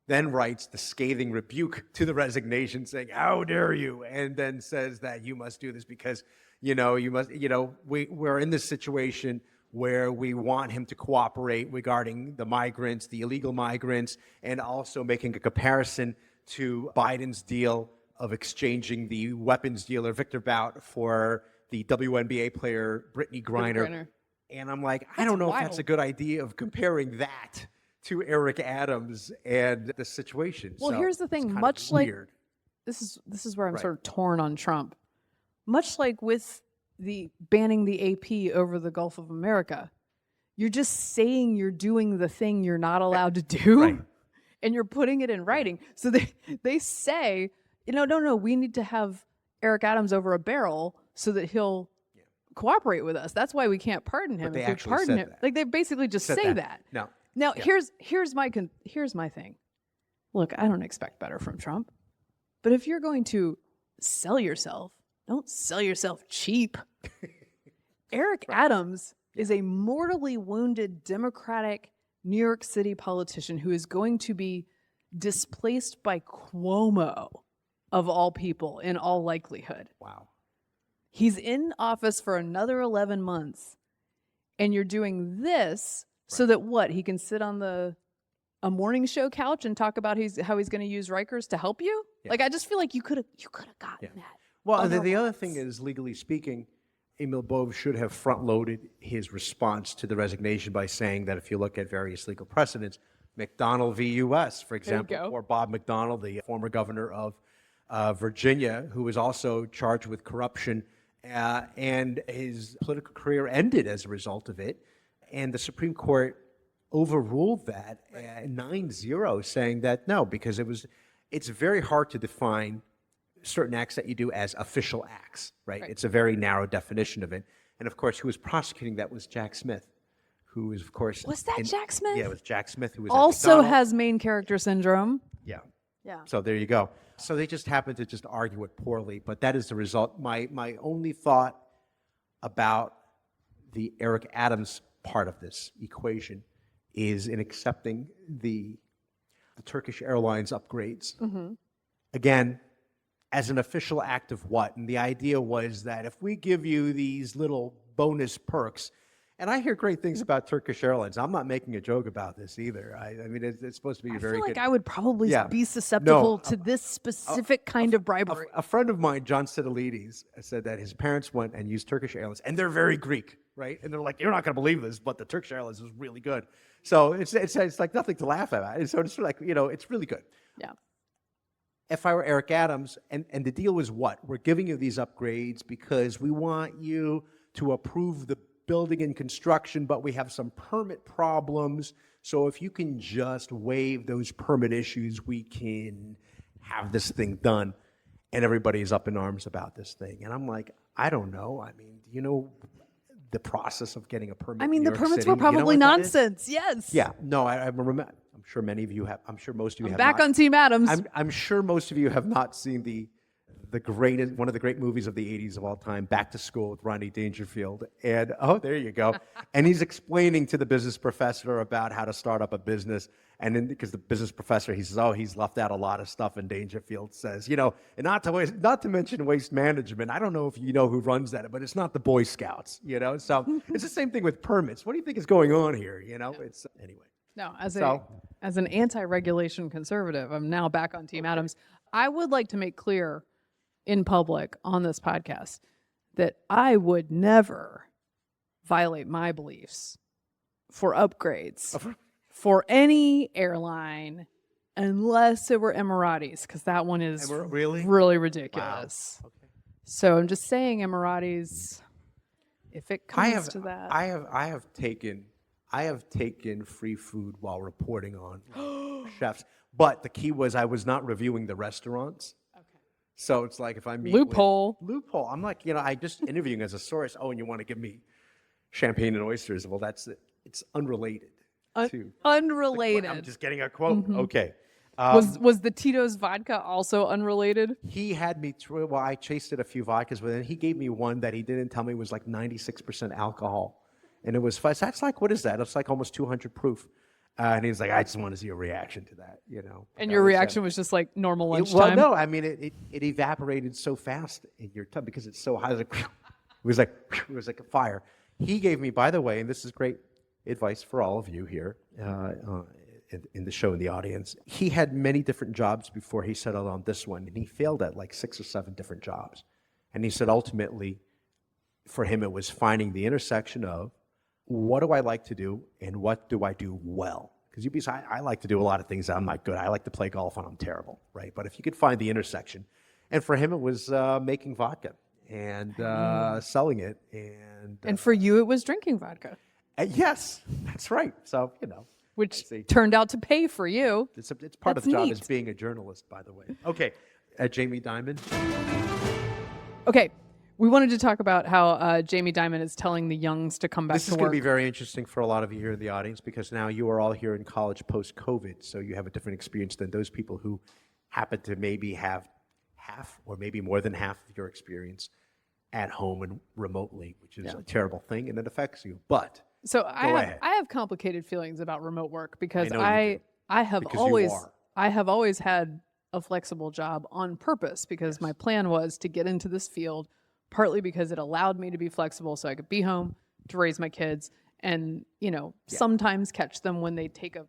then writes the scathing rebuke to the resignation saying, how dare you? And then says that you must do this because, we're in this situation where we want him to cooperate regarding the migrants, the illegal migrants, and also making a comparison to Biden's deal of exchanging the weapons dealer Victor Bout for the WNBA player Brittany Griner. And I'm like, I don't know if that's a good idea of comparing that to Eric Adams and the situation. Well, here's the thing, much like this is where I'm sort of torn on Trump. Much like with the banning the AP over the Gulf of America, you're just saying you're doing the thing you're not allowed to do, and you're putting it in writing. So they say, no, we need to have Eric Adams over a barrel so that he'll cooperate with us. That's why we can't pardon him. But they If we actually pardon said him, that. like they basically just Said say that. No. Now Yeah. here's my thing. Look, I don't expect better from Trump, but if you're going to sell yourself, don't sell yourself cheap. Eric Adams is a mortally wounded Democratic New York City politician who is going to be displaced by Cuomo, of all people, in all likelihood. Wow. He's in office for another 11 months, and you're doing this so that what? He can sit on a morning show couch and talk about how he's going to use Rikers to help you? Yeah. Like, I just feel like you could have gotten that. Well, and the other otherwise. thing is, legally speaking, Emil Bove should have front-loaded his response to the resignation by saying that if you look at various legal precedents, McDonald v. U.S., for example, go. or Bob McDonald, the former governor of Virginia, who was also charged with corruption, and his political career ended as a result of it. And the Supreme Court overruled that 9-0, saying that no, because it's very hard to define certain acts that you do as official acts, right? It's a very narrow definition of it. And of course, who was prosecuting that was Jack Smith, who is, of course... Was that Jack Smith? Yeah, it was Jack Smith, who was Also at McDonald's. has main character syndrome. Yeah. Yeah. So there you go. So they just happened to just argue it poorly, but that is the result. My only thought about the Eric Adams part of this equation is in accepting the Turkish Airlines upgrades. Again, as an official act of what? And the idea was that if we give you these little bonus perks, and I hear great things about Turkish Airlines. I'm not making a joke about this either. I mean, it's supposed to be I very feel like good. I would probably Yeah. be susceptible No, to this specific kind of bribery. A friend of mine, John Sidolides, said that his parents went and used Turkish Airlines, and they're very Greek, right? And they're like, you're not going to believe this, but the Turkish Airlines is really good. So it's like nothing to laugh at. And so it's like, it's really good. Yeah. If I were Eric Adams, and the deal was what? We're giving you these upgrades because we want you to approve the building and construction, but we have some permit problems. So if you can just waive those permit issues, we can have this thing done. And everybody's up in arms about this thing. And I'm like, I don't know. I mean, do you know the process of getting a permit? I mean, in the New York permits City? were You know probably what that is? nonsense. Yes. Yeah. No, I remember. I'm sure many of you have. I'm sure most of you have Back not. on Team Adams. I'm sure most of you have not seen one of the great movies of the 80s of all time, Back to School with Rodney Dangerfield. And, there you go. And he's explaining to the business professor about how to start up a business. And then, because the business professor, he says, he's left out a lot of stuff. And Dangerfield says, and not to mention waste management. I don't know if you know who runs that, but it's not the Boy Scouts, So it's the same thing with permits. What do you think is going on here? It's anyway. No, as an anti-regulation conservative, I'm now back on Team Adams. I would like to make clear in public on this podcast that I would never violate my beliefs for upgrades for any airline unless it were Emiratis, because that one is really ridiculous. Wow. Okay. So I'm just saying, Emiratis, if it comes to that. I have taken free food while reporting on chefs. But the key was I was not reviewing the restaurants. So it's like if I meet Loophole. Loophole. I'm like, I just interviewing as a source. And you want to give me champagne and oysters? Well, it's unrelated to unrelated. I'm just getting a quote. Mm-hmm. Okay. Was the Tito's vodka also unrelated? He had me through. Well, I tasted a few vodkas with him. He gave me one that he didn't tell me was like 96% alcohol, and it was. That's like, what is that? It's like almost 200 proof. And he's like, I just want to see a reaction to that, And your reaction was just like normal lunchtime? Well, no, I mean, it evaporated so fast in your tongue because it's so hot. It was like a fire. He gave me, by the way, and this is great advice for all of you here in the show, in the audience. He had many different jobs before he settled on this one, and he failed at like 6 or 7 different jobs. And he said ultimately, for him, it was finding the intersection of what do I like to do and what do I do well? Because I like to do a lot of things that I'm not good. I like to play golf and I'm terrible, right? But if you could find the intersection, and for him it was making vodka and selling it, and for you it was drinking vodka. Yes, that's right. So which turned out to pay for you. It's part of the job neat. as being a journalist, by the way. Okay, Jamie Dimon. Okay, we wanted to talk about how Jamie Dimon is telling the youngs to come back This to is going work. to be very interesting for a lot of you here in the audience because now you are all here in college post-COVID, so you have a different experience than those people who happen to maybe have half or maybe more than half of your experience at home and remotely, which is a terrible thing, and it affects you. But So go I ahead. have complicated feelings about remote work because I know you do. I have Because you always are. I have always had a flexible job on purpose because my plan was to get into this field partly because it allowed me to be flexible so I could be home to raise my kids and, sometimes catch them when they take a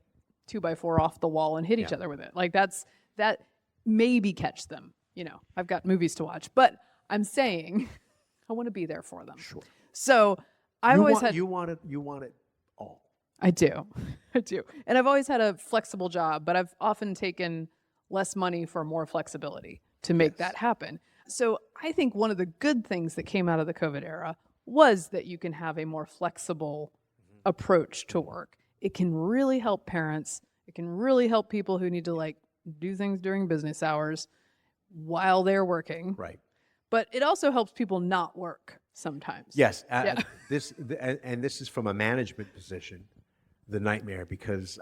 2x4 off the wall and hit each other with it. Like that maybe catch them, I've got movies to watch, but I'm saying I want to be there for them. Sure. So I've always had you want it all. I do. I do. And I've always had a flexible job, but I've often taken less money for more flexibility to make that happen. So I think one of the good things that came out of the COVID era was that you can have a more flexible approach to work. It can really help parents. It can really help people who need to do things during business hours while they're working. Right. But it also helps people not work sometimes. Yes. This is from a management position, the nightmare, because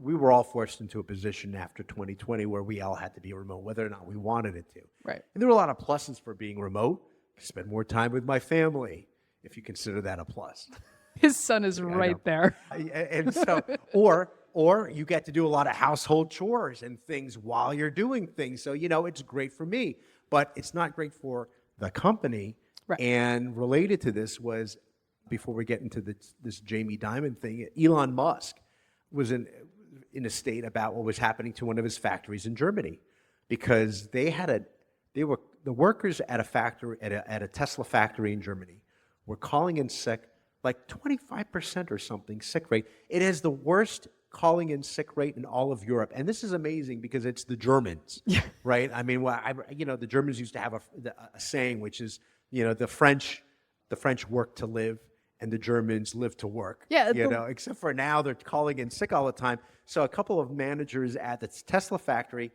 we were all forced into a position after 2020 where we all had to be remote, whether or not we wanted it to. Right. And there were a lot of pluses for being remote. I spend more time with my family, if you consider that a plus. His son is right there. And so, or you get to do a lot of household chores and things while you're doing things. So, it's great for me, but it's not great for the company. Right. And related to this was, before we get into this Jamie Dimon thing, Elon Musk was in a state about what was happening to one of his factories in Germany, because the workers at a factory at a Tesla factory in Germany were calling in sick, like 25% or something sick rate. It has the worst calling in sick rate in all of Europe, and this is amazing because it's the Germans, right? I mean, the Germans used to have a saying, which is, the French work to live, and the Germans live to work. Yeah, except for now they're calling in sick all the time. So a couple of managers at the Tesla factory,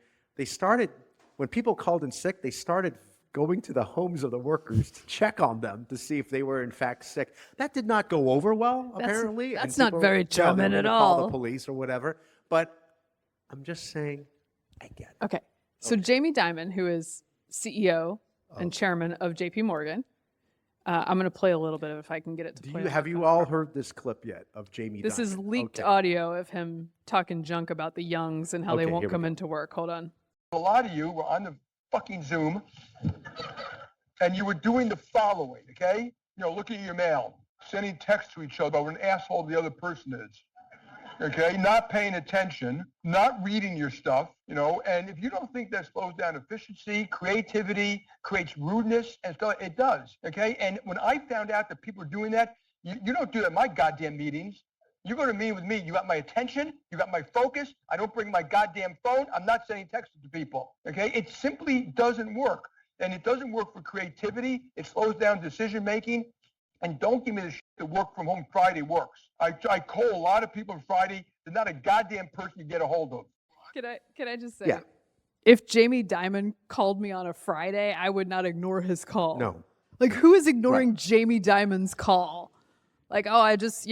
when people called in sick, they started going to the homes of the workers to check on them to see if they were in fact sick. That did not go over well, apparently. That's not very German at all. Call the police or whatever. But I'm just saying, I get it. Okay. So Jamie Dimon, who is CEO and chairman of JP Morgan, I'm going to play a little bit of if I can get it to play. Have you all heard this clip yet of Jamie Dimon? This is leaked audio of him talking junk about the youngs and how they won't come into work. Hold on. A lot of you were on the fucking Zoom and you were doing the following, okay? Looking at your mail, sending texts to each other about what an asshole the other person is. Okay, not paying attention, not reading your stuff, and if you don't think that slows down efficiency, creativity, creates rudeness and stuff, it does, okay? And when I found out that people are doing that, you don't do that in my goddamn meetings. You go to a meeting with me, you got my attention, you got my focus, I don't bring my goddamn phone, I'm not sending texts to people, okay? It simply doesn't work, and it doesn't work for creativity, it slows down decision-making, and don't give me the shit that work from home Friday works. I call a lot of people on Friday. There's not a goddamn person you get a hold of. Can I just say, if Jamie Dimon called me on a Friday, I would not ignore his call. No. Like, who is ignoring Jamie Dimon's call? Like, I just,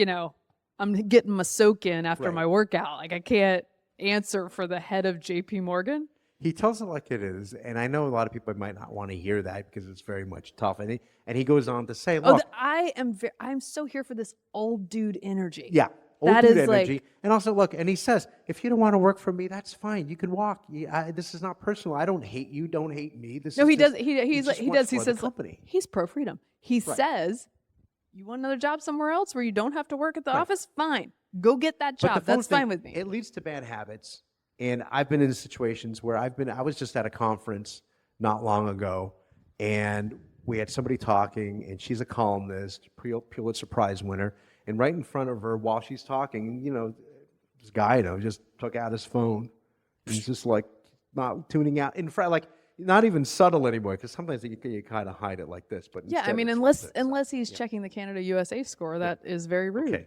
I'm getting my soak in after my workout. Like, I can't answer for the head of JP Morgan. He tells it like it is, and I know a lot of people might not want to hear that because it's very much tough. And he goes on to say, "Look, I'm so here for this old dude energy." Yeah, old dude energy. And also, look, and he says, if you don't want to work for me, that's fine. You can walk. This is not personal. I don't hate you. Don't hate me. He says he's pro freedom. He says, you want another job somewhere else where you don't have to work at the office? Fine, go get that job. That's fine with me. It leads to bad habits. And I've been in situations where I was just at a conference not long ago, and we had somebody talking, and she's a columnist, Pulitzer Prize winner, and right in front of her while she's talking, this guy, just took out his phone. He's just like not tuning out in front, like not even subtle anymore, because sometimes you kind of hide it like this. But unless he's checking the Canada USA score, that is very rude. Okay.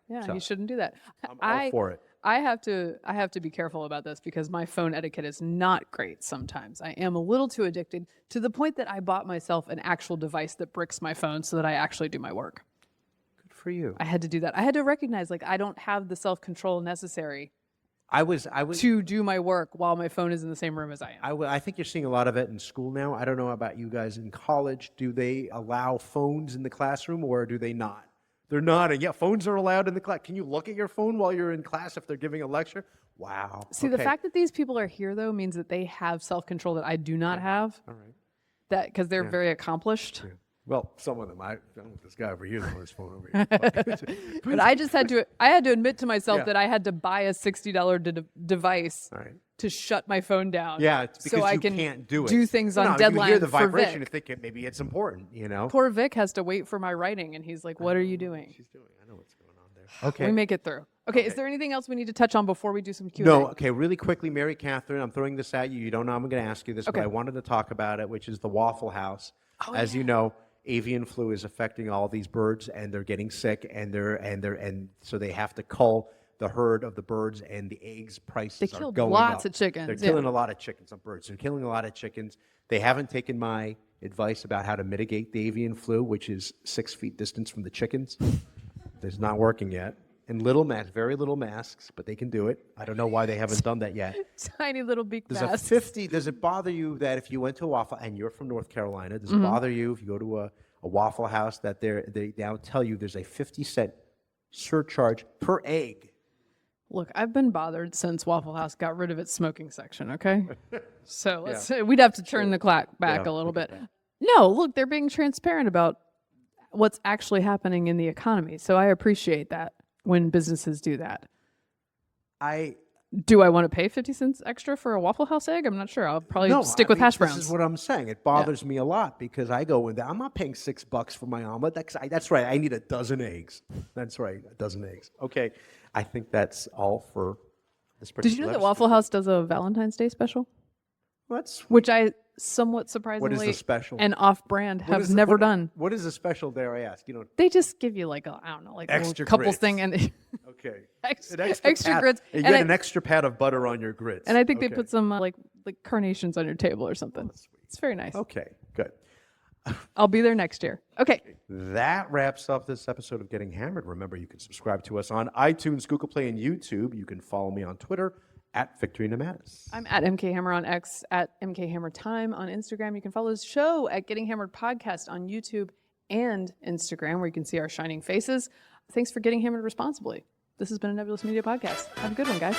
Yeah. He shouldn't do that. I'm all for it. I have to be careful about this because my phone etiquette is not great sometimes. I am a little too addicted to the point that I bought myself an actual device that bricks my phone so that I actually do my work. Good for you. I had to do that. I had to recognize like I don't have the self-control necessary I was to do my work while my phone is in the same room as I am. I think you're seeing a lot of it in school now. I don't know about you guys in college. Do they allow phones in the classroom or do they not? They're not. And yeah, phones are allowed in the class. Can you look at your phone while you're in class if they're giving a lecture? Wow. See, the fact that these people are here, though, means that they have self-control that I do not have. All right. That because they're very accomplished. Yeah. Well, some of them. I don't know if this guy over here is on his phone over here. But I just had to admit to myself that I had to buy a $60 device to shut my phone down. Yeah, it's because so I you can can't do it. Do things on deadline. You hear the for vibration Vic. and think maybe it's important, you know? Poor Vic has to wait for my writing, and he's like, "What are you doing?" She's doing. I know what's going on there. Okay. We make it through. Okay, is there anything else we need to touch on before we do some Q&A? No, okay, really quickly, Mary Katharine, I'm throwing this at you. You don't know I'm going to ask you this, Okay. but I wanted to talk about it, which is the Waffle House. As you know, avian flu is affecting all these birds, and they're getting sick, and so they have to cull the herd of the birds, and the eggs prices are going up. They killed lots of chickens. They're killing a lot of chickens, of birds. They're killing a lot of chickens. They haven't taken my advice about how to mitigate the avian flu, which is 6 feet distance from the chickens. It's not working yet. And little masks, very little masks, but they can do it. I don't know why they haven't done that yet. Tiny little beak There's masks. Does it bother you that if you went to a Waffle, and you're from North Carolina, does it bother you if you go to a Waffle House that they now tell you there's a 50-cent surcharge per egg? Look, I've been bothered since Waffle House got rid of its smoking section, okay? So we'd have to turn the clock back a little bit. No, look, they're being transparent about what's actually happening in the economy. So I appreciate that when businesses do that. Do I want to pay 50 cents extra for a Waffle House egg? I'm not sure. I'll probably stick with hash browns. This is what I'm saying. It bothers me a lot because I go in there. I'm not paying $6 for my omelet. That's right. I need a dozen eggs. That's right. A dozen eggs. Okay. I think that's all for this particular Did you know that Waffle House does a Valentine's Day special? Which I somewhat surprisingly What is the special? and off-brand have never done. What is the special, dare I ask? They just give you like a Extra couples grits. thing and Okay. extra grits. You get an extra pat of butter on your grits. And I think they put some like carnations on your table or something. It's very nice. Okay, good. I'll be there next year. Okay. That wraps up this episode of Getting Hammered. Remember, you can subscribe to us on iTunes, Google Play, and YouTube. You can follow me on Twitter at Victorina Mattis. I'm at MK Hammer on X, at MK Hammer Time on Instagram. You can follow the show at Getting Hammered Podcast on YouTube and Instagram, where you can see our shining faces. Thanks for getting hammered responsibly. This has been a Nebulous Media Podcast. Have a good one, guys.